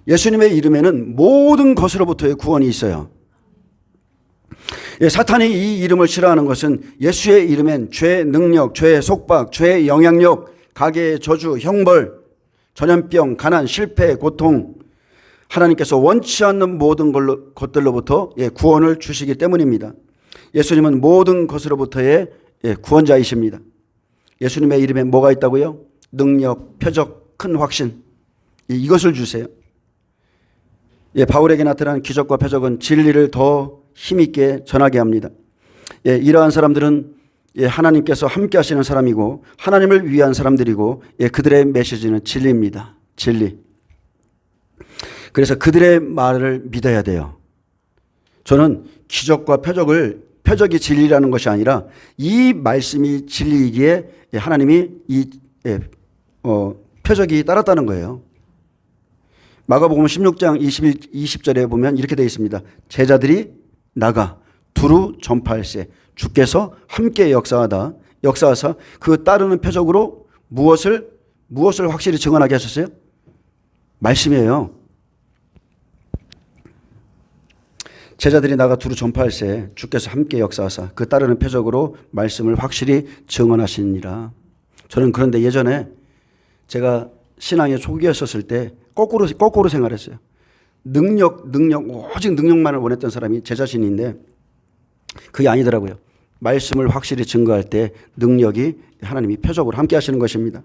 예수님의 이름에는 모든 것으로부터의 구원이 있어요. 사탄이 이 이름을 싫어하는 것은 예수의 이름엔 죄의 능력, 죄의 속박, 죄의 영향력, 가계의 저주, 형벌, 전염병, 가난, 실패, 고통, 하나님께서 원치 않는 모든 것들로부터 구원을 주시기 때문입니다. 예수님은 모든 것으로부터의 구원자이십니다. 예수님의 이름에 뭐가 있다고요? 능력, 표적, 큰 확신. 이것을 주세요. 바울에게 나타난 기적과 표적은 진리를 더 힘있게 전하게 합니다. 이러한 사람들은 하나님께서 함께 하시는 사람이고 하나님을 위한 사람들이고 그들의 메시지는 진리입니다. 진리. 그래서 그들의 말을 믿어야 돼요. 저는 기적과 표적이 진리라는 것이 아니라 이 말씀이 진리이기에 하나님이 이 표적이 따랐다는 거예요. 마가복음 16장 20절에 보면 이렇게 되어 있습니다. 제자들이 나가 두루 전파할세 주께서 함께 역사하사 그 따르는 표적으로 무엇을 확실히 증언하게 하셨어요? 말씀이에요. 제자들이 나가 두루 전파할세 주께서 함께 역사하사 그 따르는 표적으로 말씀을 확실히 증언하시니라. 저는 그런데 예전에 제가 신앙의 초기였었을 때 거꾸로 생각했어요. 능력, 오직 능력만을 원했던 사람이 제 자신인데 그게 아니더라고요. 말씀을 확실히 증거할 때 능력이 하나님이 표적으로 함께 하시는 것입니다.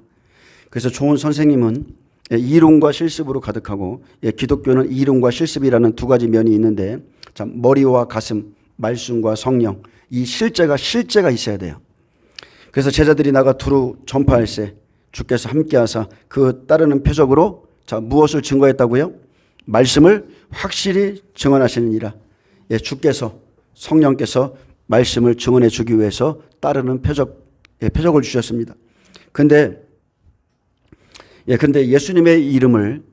그래서 좋은 선생님은 이론과 실습으로 가득하고 기독교는 이론과 실습이라는 두 가지 면이 있는데 참 머리와 가슴, 말씀과 성령 이 실제가 있어야 돼요. 그래서 제자들이 나가 두루 전파할세 주께서 함께하사 그 따르는 표적으로 자 무엇을 증거했다고요? 말씀을 확실히 증언하시느니라. 주께서 성령께서 말씀을 증언해 주기 위해서 따르는 표적을 주셨습니다. 근데 예수님의 이름을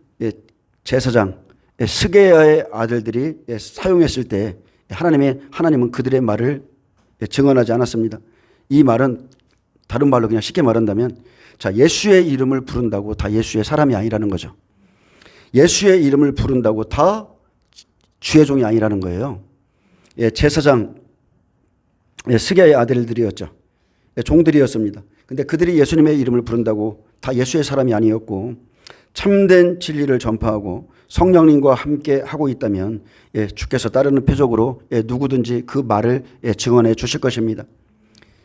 제사장 스게야의 아들들이 사용했을 때 하나님은 그들의 말을 증언하지 않았습니다. 이 말은 다른 말로 그냥 쉽게 말한다면 자 예수의 이름을 부른다고 다 예수의 사람이 아니라는 거죠. 예수의 이름을 부른다고 다 주의 종이 아니라는 거예요. 제사장 스게야의 아들들이었죠. 종들이었습니다. 근데 그들이 예수님의 이름을 부른다고 다 예수의 사람이 아니었고 참된 진리를 전파하고 성령님과 함께 하고 있다면 주께서 따르는 표적으로 누구든지 그 말을 증언해 주실 것입니다.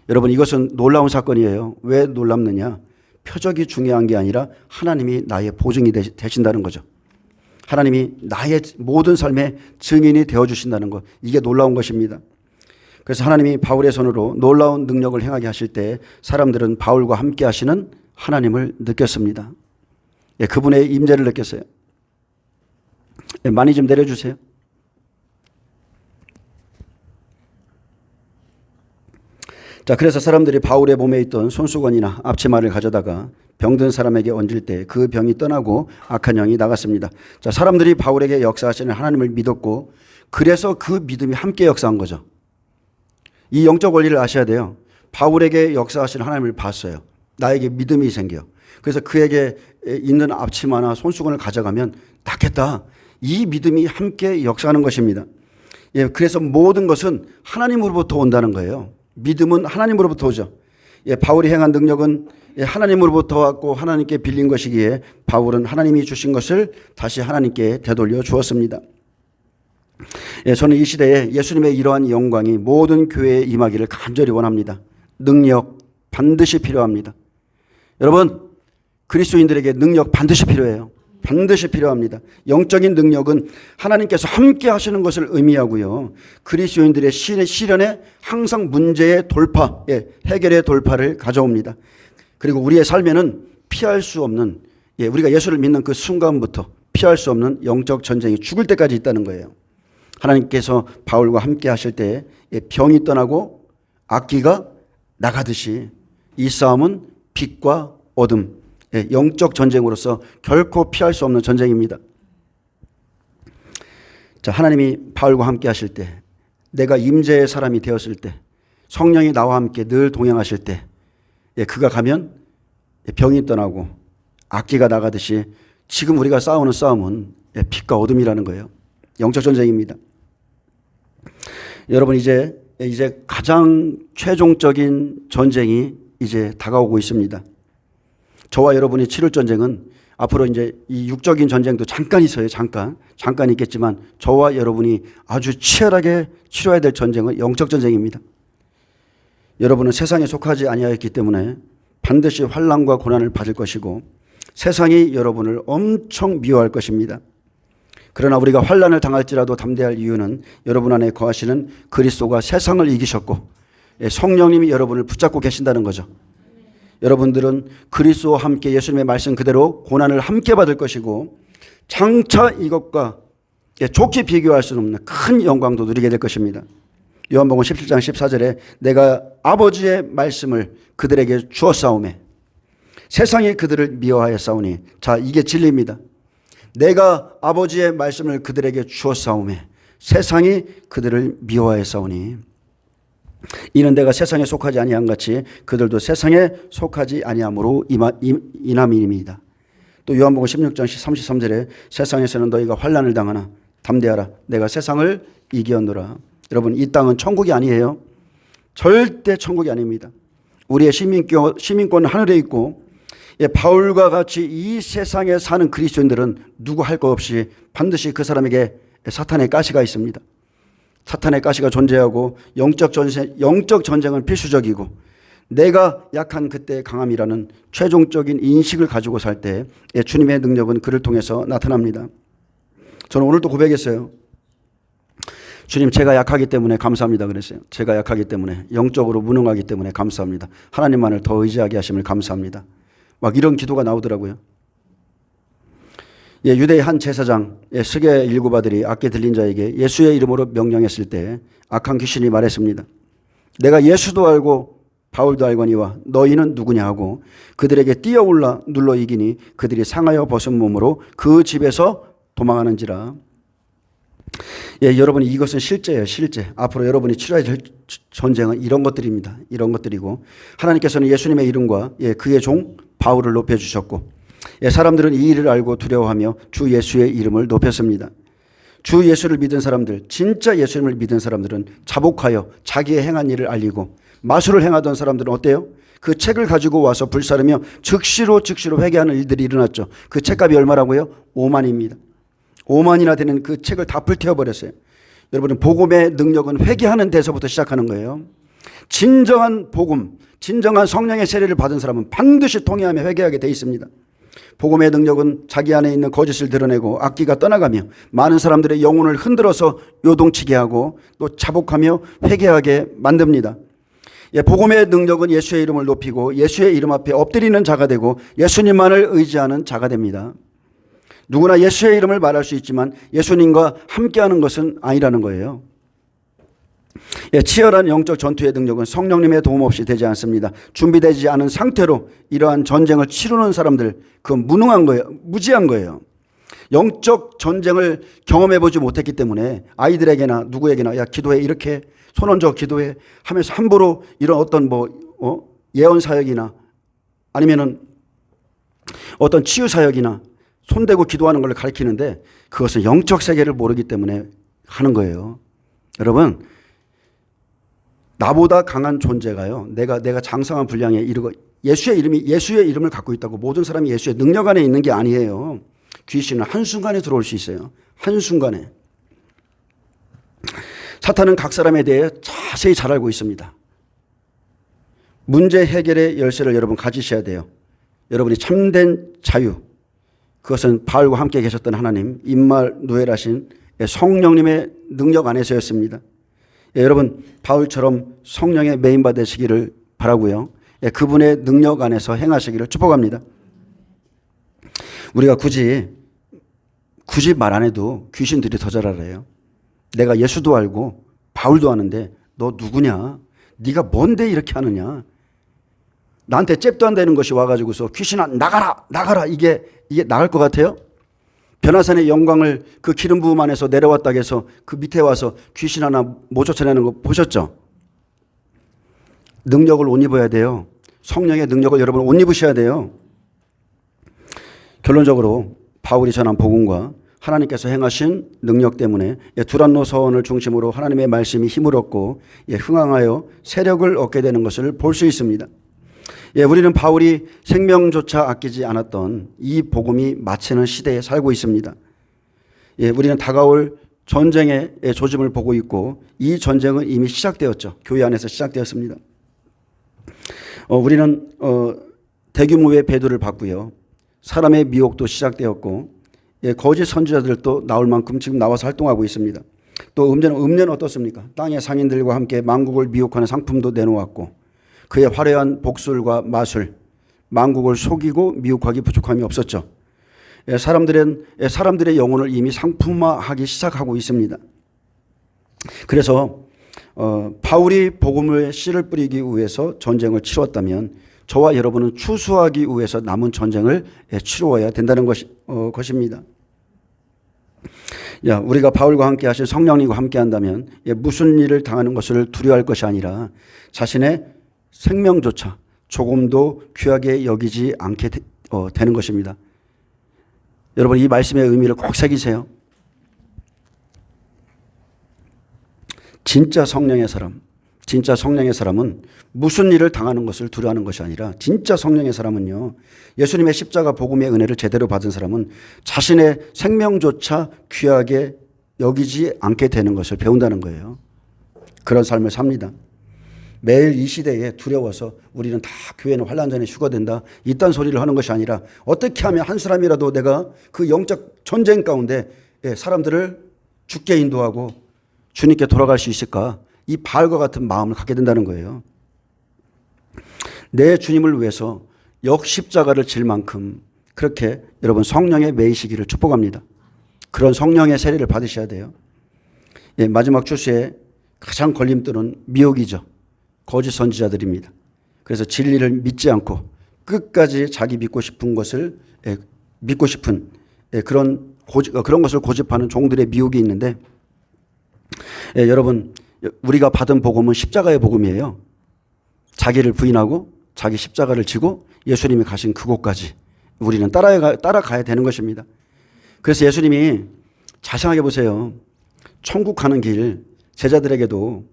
여러분 이것은 놀라운 사건이에요. 왜 놀랍느냐? 표적이 중요한 게 아니라 하나님이 나의 보증이 되신다는 거죠. 하나님이 나의 모든 삶의 증인이 되어주신다는 것. 이게 놀라운 것입니다. 그래서 하나님이 바울의 손으로 놀라운 능력을 행하게 하실 때 사람들은 바울과 함께 하시는 하나님을 느꼈습니다. 그분의 임재를 느꼈어요. 많이 좀 내려주세요. 자, 그래서 사람들이 바울의 몸에 있던 손수건이나 앞치마를 가져다가 병든 사람에게 얹을 때 그 병이 떠나고 악한 영이 나갔습니다. 자, 사람들이 바울에게 역사하시는 하나님을 믿었고 그래서 그 믿음이 함께 역사한 거죠. 이 영적 원리를 아셔야 돼요. 바울에게 역사하시는 하나님을 봤어요. 나에게 믿음이 생겨. 그래서 그에게 있는 앞치마나 손수건을 가져가면 낫겠다. 이 믿음이 함께 역사하는 것입니다. 그래서 모든 것은 하나님으로부터 온다는 거예요. 믿음은 하나님으로부터 오죠. 바울이 행한 능력은 하나님으로부터 왔고 하나님께 빌린 것이기에 바울은 하나님이 주신 것을 다시 하나님께 되돌려 주었습니다. 저는 이 시대에 예수님의 이러한 영광이 모든 교회에 임하기를 간절히 원합니다. 능력 반드시 필요합니다. 여러분 그리스도인들에게 능력 반드시 필요해요. 반드시 필요합니다. 영적인 능력은 하나님께서 함께 하시는 것을 의미하고요. 그리스도인들의 시련에 항상 문제의 돌파, 해결의 돌파를 가져옵니다. 그리고 우리의 삶에는 피할 수 없는, 우리가 예수를 믿는 그 순간부터 피할 수 없는 영적 전쟁이 죽을 때까지 있다는 거예요. 하나님께서 바울과 함께 하실 때 병이 떠나고 악기가 나가듯이 이 싸움은 빛과 어둠, 영적 전쟁으로서 결코 피할 수 없는 전쟁입니다. 자, 하나님이 바울과 함께 하실 때, 내가 임재의 사람이 되었을 때, 성령이 나와 함께 늘 동행하실 때, 그가 가면 병이 떠나고 악기가 나가듯이 지금 우리가 싸우는 싸움은 빛과 어둠이라는 거예요. 영적 전쟁입니다. 여러분 이제 가장 최종적인 전쟁이 이제 다가오고 있습니다. 저와 여러분이 치를 전쟁은 앞으로 이제 이 육적인 전쟁도 잠깐 있어요. 잠깐 있겠지만 저와 여러분이 아주 치열하게 치러야 될 전쟁은 영적 전쟁입니다. 여러분은 세상에 속하지 아니하였기 때문에 반드시 환난과 고난을 받을 것이고 세상이 여러분을 엄청 미워할 것입니다. 그러나 우리가 환난을 당할지라도 담대할 이유는 여러분 안에 거하시는 그리스도가 세상을 이기셨고 성령님이 여러분을 붙잡고 계신다는 거죠. 여러분들은 그리스도와 함께 예수님의 말씀 그대로 고난을 함께 받을 것이고 장차 이것과 좋게 비교할 수는 없는 큰 영광도 누리게 될 것입니다. 요한복음 17장 14절에 내가 아버지의 말씀을 그들에게 주었사오매 세상이 그들을 미워하였사오니, 자 이게 진리입니다. 내가 아버지의 말씀을 그들에게 주었사오매 세상이 그들을 미워하였사오니 이는 내가 세상에 속하지 아니한 같이 그들도 세상에 속하지 아니함으로 인함이니이다. 또 요한복음 16장 33절에 세상에서는 너희가 환난을 당하나 담대하라. 내가 세상을 이기었노라. 여러분, 이 땅은 천국이 아니에요. 절대 천국이 아닙니다. 우리의 시민권은 하늘에 있고, 바울과 같이 이 세상에 사는 그리스도인들은 누구 할 것 없이 반드시 그 사람에게 사탄의 가시가 있습니다. 사탄의 가시가 존재하고 영적 전쟁은 필수적이고, 내가 약한 그때의 강함이라는 최종적인 인식을 가지고 살 때 주님의 능력은 그를 통해서 나타납니다. 저는 오늘도 고백했어요. 주님, 제가 약하기 때문에 감사합니다 그랬어요. 제가 약하기 때문에, 영적으로 무능하기 때문에 감사합니다. 하나님만을 더 의지하게 하심을 감사합니다. 막 이런 기도가 나오더라고요. 유대의 한 제사장 스게 일구바들이 악기 들린 자에게 예수의 이름으로 명령했을 때 악한 귀신이 말했습니다. 내가 예수도 알고 바울도 알거니와 너희는 누구냐 하고 그들에게 뛰어올라 눌러 이기니 그들이 상하여 벗은 몸으로 그 집에서 도망하는지라. 여러분, 이것은 실제예요. 실제. 앞으로 여러분이 치러야 될 전쟁은 이런 것들입니다. 이런 것들이고, 하나님께서는 예수님의 이름과 그의 종 바울을 높여주셨고, 사람들은 이 일을 알고 두려워하며 주 예수의 이름을 높였습니다. 주 예수를 믿은 사람들, 진짜 예수님을 믿은 사람들은 자복하여 자기의 행한 일을 알리고, 마술을 행하던 사람들은 어때요? 그 책을 가지고 와서 불사르며 즉시로 회개하는 일들이 일어났죠. 그 책값이 얼마라고요? 5만입니다. 5만이나 되는 그 책을 다 불태워버렸어요. 여러분, 복음의 능력은 회개하는 데서부터 시작하는 거예요. 진정한 복음, 진정한 성령의 세례를 받은 사람은 반드시 통회하며 회개하게 돼 있습니다. 복음의 능력은 자기 안에 있는 거짓을 드러내고 악기가 떠나가며 많은 사람들의 영혼을 흔들어서 요동치게 하고 또 자복하며 회개하게 만듭니다. 복음의 능력은 예수의 이름을 높이고 예수의 이름 앞에 엎드리는 자가 되고 예수님만을 의지하는 자가 됩니다. 누구나 예수의 이름을 말할 수 있지만 예수님과 함께하는 것은 아니라는 거예요. 치열한 영적 전투의 능력은 성령님의 도움 없이 되지 않습니다. 준비되지 않은 상태로 이러한 전쟁을 치르는 사람들, 그건 무능한 거예요. 무지한 거예요. 영적 전쟁을 경험해보지 못했기 때문에 아이들에게나 누구에게나 야, 기도해, 이렇게 손 얹어 기도해 하면서 함부로 이런 어떤 예언 사역이나 아니면은 어떤 치유 사역이나 손대고 기도하는 걸 가르치는데 그것은 영적 세계를 모르기 때문에 하는 거예요. 여러분, 나보다 강한 존재가요, 내가 장성한 분량에 이르고 예수의 이름을 갖고 있다고 모든 사람이 예수의 능력 안에 있는 게 아니에요. 귀신은 한순간에 들어올 수 있어요. 한순간에. 사탄은 각 사람에 대해 자세히 잘 알고 있습니다. 문제 해결의 열쇠를 여러분 가지셔야 돼요. 여러분이 참된 자유, 그것은 바울과 함께 계셨던 하나님, 임마누엘하신 성령님의 능력 안에서였습니다. 여러분, 바울처럼 성령의 메인받으시기를 바라고요. 그분의 능력 안에서 행하시기를 축복합니다. 우리가 굳이 말 안 해도 귀신들이 더 잘 알아요. 내가 예수도 알고 바울도 아는데 너 누구냐? 네가 뭔데 이렇게 하느냐? 나한테 잽도 안 되는 것이 와가지고서 귀신아 나가라 이게 나갈 것 같아요? 변화산의 영광을 그 기름 부음 안에서 내려왔다고 해서 그 밑에 와서 귀신 하나 못 쫓아내는 거 보셨죠? 능력을 옷 입어야 돼요. 성령의 능력을 여러분 옷 입으셔야 돼요. 결론적으로 바울이 전한 복음과 하나님께서 행하신 능력 때문에 두란노 서원을 중심으로 하나님의 말씀이 힘을 얻고 흥황하여 세력을 얻게 되는 것을 볼 수 있습니다. 우리는 바울이 생명조차 아끼지 않았던 이 복음이 마치는 시대에 살고 있습니다. 우리는 다가올 전쟁의 조짐을 보고 있고 이 전쟁은 이미 시작되었죠. 교회 안에서 시작되었습니다. 우리는 대규모의 배도를 받고요. 사람의 미혹도 시작되었고 거짓 선지자들도 나올 만큼 지금 나와서 활동하고 있습니다. 또 음료는 어떻습니까? 땅의 상인들과 함께 만국을 미혹하는 상품도 내놓았고 그의 화려한 복술과 마술, 만국을 속이고 미혹하기 부족함이 없었죠. 사람들의 영혼을 이미 상품화하기 시작하고 있습니다. 그래서 바울이 복음의 씨를 뿌리기 위해서 전쟁을 치렀다면 저와 여러분은 추수하기 위해서 남은 전쟁을 치루어야 된다는 것입니다. 우리가 바울과 함께 하신 성령님과 함께 한다면 무슨 일을 당하는 것을 두려워할 것이 아니라 자신의 생명조차 조금도 귀하게 여기지 않게 되는 것입니다. 여러분, 이 말씀의 의미를 꼭 새기세요. 진짜 성령의 사람, 진짜 성령의 사람은 무슨 일을 당하는 것을 두려워하는 것이 아니라 진짜 성령의 사람은요, 예수님의 십자가 복음의 은혜를 제대로 받은 사람은 자신의 생명조차 귀하게 여기지 않게 되는 것을 배운다는 거예요. 그런 삶을 삽니다. 매일 이 시대에 두려워서 우리는 다 교회는 환난전에 휴거된다, 이딴 소리를 하는 것이 아니라 어떻게 하면 한 사람이라도 내가 그 영적 전쟁 가운데 사람들을 죽게 인도하고 주님께 돌아갈 수 있을까, 이 바알과 같은 마음을 갖게 된다는 거예요. 내 주님을 위해서 역십자가를 질 만큼 그렇게 여러분 성령에 매이시기를 축복합니다. 그런 성령의 세례를 받으셔야 돼요. 마지막 추수에 가장 걸림돌은 미혹이죠. 거짓 선지자들입니다. 그래서 진리를 믿지 않고 끝까지 자기 믿고 싶은 것을 믿고 싶은 그런 것을 고집하는 종들의 미혹이 있는데, 여러분 우리가 받은 복음은 십자가의 복음이에요. 자기를 부인하고 자기 십자가를 지고 예수님이 가신 그곳까지 우리는 따라가야 되는 것입니다. 그래서 예수님이 자상하게 보세요. 천국 가는 길 제자들에게도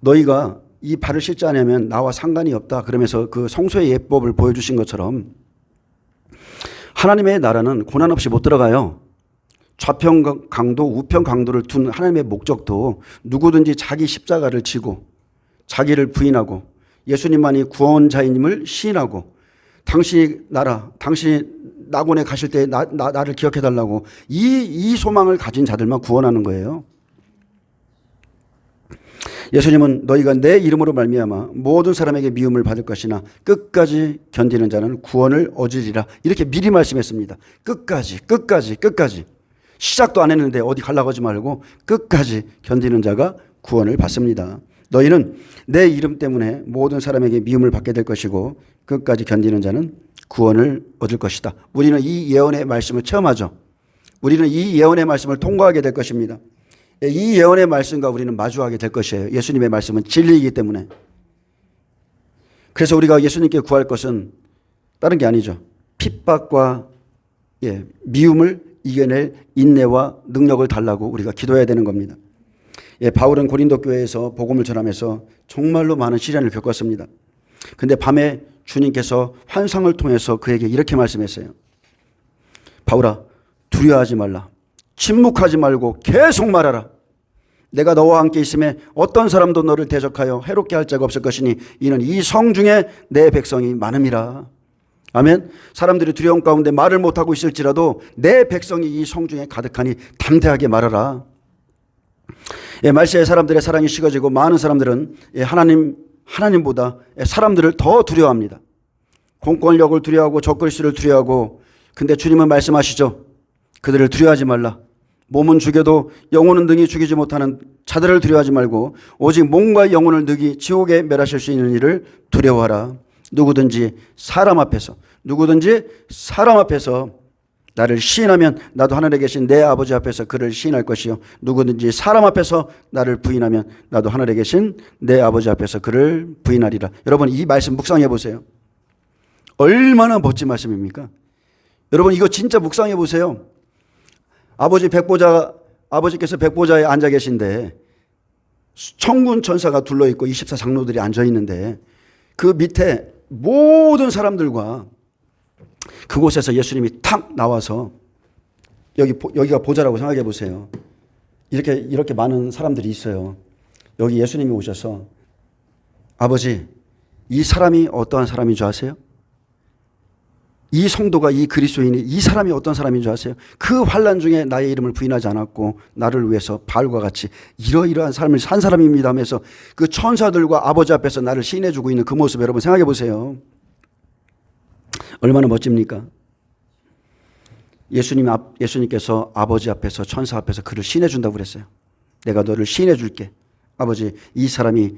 너희가 이 발을 씻지 않으면 나와 상관이 없다 그러면서 그 성소의 예법을 보여주신 것처럼 하나님의 나라는 고난 없이 못 들어가요. 좌편 강도 우편 강도를 둔 하나님의 목적도 누구든지 자기 십자가를 지고 자기를 부인하고 예수님만이 구원자임을 시인하고 당신이 낙원에 가실 때 나를 기억해달라고 이 소망을 가진 자들만 구원하는 거예요. 예수님은 너희가 내 이름으로 말미암아 모든 사람에게 미움을 받을 것이나 끝까지 견디는 자는 구원을 얻으리라, 이렇게 미리 말씀했습니다. 끝까지. 시작도 안 했는데 어디 가려고 하지 말고 끝까지 견디는 자가 구원을 받습니다. 너희는 내 이름 때문에 모든 사람에게 미움을 받게 될 것이고 끝까지 견디는 자는 구원을 얻을 것이다. 우리는 이 예언의 말씀을 체험하죠. 우리는 이 예언의 말씀을 통과하게 될 것입니다. 이 예언의 말씀과 우리는 마주하게 될 것이에요. 예수님의 말씀은 진리이기 때문에. 그래서 우리가 예수님께 구할 것은 다른 게 아니죠. 핍박과 미움을 이겨낼 인내와 능력을 달라고 우리가 기도해야 되는 겁니다. 바울은 고린도 교회에서 복음을 전하면서 정말로 많은 시련을 겪었습니다. 근데 밤에 주님께서 환상을 통해서 그에게 이렇게 말씀했어요. 바울아, 두려워하지 말라. 침묵하지 말고 계속 말하라. 내가 너와 함께 있음에 어떤 사람도 너를 대적하여 해롭게 할 자가 없을 것이니 이는 이 성 중에 내 백성이 많음이라. 아멘. 사람들이 두려움 가운데 말을 못하고 있을지라도 내 백성이 이 성 중에 가득하니 담대하게 말하라. 말세에 사람들의 사랑이 식어지고 많은 사람들은 하나님보다 사람들을 더 두려워합니다. 공권력을 두려워하고 적그리스도를 두려워하고, 근데 주님은 말씀하시죠. 그들을 두려워하지 말라. 몸은 죽여도 영혼은 능히 죽이지 못하는 자들을 두려워하지 말고 오직 몸과 영혼을 능히 지옥에 멸하실 수 있는 일을 두려워하라. 누구든지 사람 앞에서 나를 시인하면 나도 하늘에 계신 내 아버지 앞에서 그를 시인할 것이요, 누구든지 사람 앞에서 나를 부인하면 나도 하늘에 계신 내 아버지 앞에서 그를 부인하리라. 여러분 이 말씀 묵상해 보세요. 얼마나 멋진 말씀입니까? 여러분 이거 진짜 묵상해 보세요. 아버지께서 백보자에 앉아 계신데 천군 천사가 둘러있고 24장로들이 앉아 있는데 그 밑에 모든 사람들과 그곳에서 예수님이 탁 나와서 여기가 보좌라고 생각해 보세요. 이렇게 많은 사람들이 있어요. 여기 예수님이 오셔서 아버지, 이 사람이 어떠한 사람인 줄 아세요? 이 성도가, 이 그리스도인이 이 사람이 어떤 사람인 줄 아세요? 그 환난 중에 나의 이름을 부인하지 않았고 나를 위해서 바알과 같이 이러이러한 삶을 산 사람입니다 하면서 그 천사들과 아버지 앞에서 나를 시인해주고 있는 그 모습 여러분 생각해 보세요. 얼마나 멋집니까? 예수님께서 아버지 앞에서 천사 앞에서 그를 시인해준다고 그랬어요. 내가 너를 시인해줄게. 아버지, 이 사람의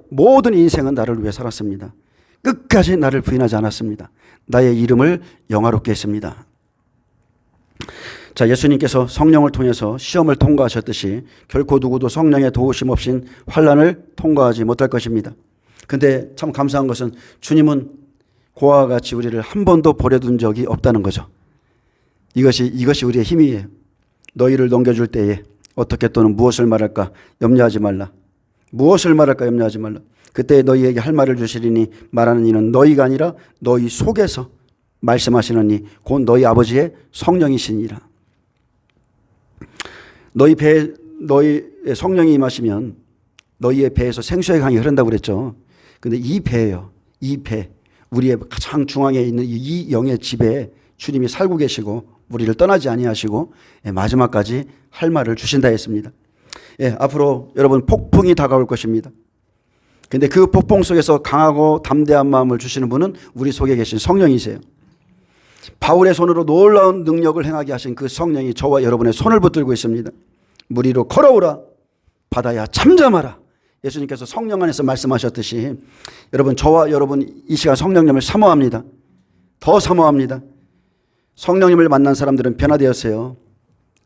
모든 인생은 나를 위해 살았습니다. 끝까지 나를 부인하지 않았습니다. 나의 이름을 영화롭게 했습니다. 자, 예수님께서 성령을 통해서 시험을 통과하셨듯이 결코 누구도 성령의 도우심 없인 환난을 통과하지 못할 것입니다. 근데 참 감사한 것은 주님은 고아와 같이 우리를 한 번도 버려둔 적이 없다는 거죠. 이것이 우리의 힘이에요. 너희를 넘겨줄 때에 어떻게 또는 무엇을 말할까 염려하지 말라. 무엇을 말할까 염려하지 말라. 그때 너희에게 할 말을 주시리니 말하는 이는 너희가 아니라 너희 속에서 말씀하시느니 곧 너희 아버지의 성령이시니라. 너희 성령이 임하시면 너희의 배에서 생수의 강이 흐른다고 그랬죠. 근데 이 배예요. 이 배. 우리의 가장 중앙에 있는 이 영의 집에 주님이 살고 계시고 우리를 떠나지 아니하시고 마지막까지 할 말을 주신다 했습니다. 앞으로 여러분 폭풍이 다가올 것입니다. 근데 그 폭풍 속에서 강하고 담대한 마음을 주시는 분은 우리 속에 계신 성령이세요. 바울의 손으로 놀라운 능력을 행하게 하신 그 성령이 저와 여러분의 손을 붙들고 있습니다. 물 위로 걸어오라. 바다야 잠잠하라. 예수님께서 성령 안에서 말씀하셨듯이 여러분 저와 여러분 이 시간 성령님을 사모합니다. 더 사모합니다. 성령님을 만난 사람들은 변화되었어요.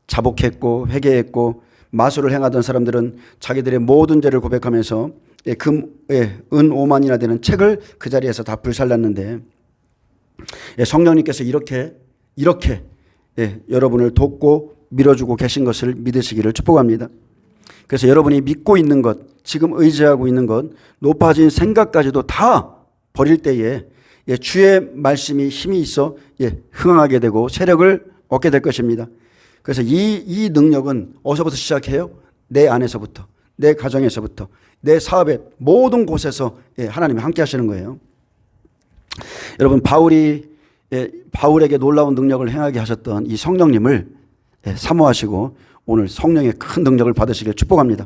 자복했고 회개했고 마술을 행하던 사람들은 자기들의 모든 죄를 고백하면서 은 5만이나 되는 책을 그 자리에서 다 불살랐는데 성령님께서 이렇게 여러분을 돕고 밀어주고 계신 것을 믿으시기를 축복합니다. 그래서 여러분이 믿고 있는 것, 지금 의지하고 있는 것, 높아진 생각까지도 다 버릴 때에 주의 말씀이 힘이 있어 흥하게 되고 세력을 얻게 될 것입니다. 그래서 이 능력은 어디서부터 시작해요? 내 안에서부터, 내 가정에서부터, 내 사업의 모든 곳에서 하나님이 함께 하시는 거예요. 여러분 바울에게 놀라운 능력을 행하게 하셨던 이 성령님을 사모하시고 오늘 성령의 큰 능력을 받으시길 축복합니다.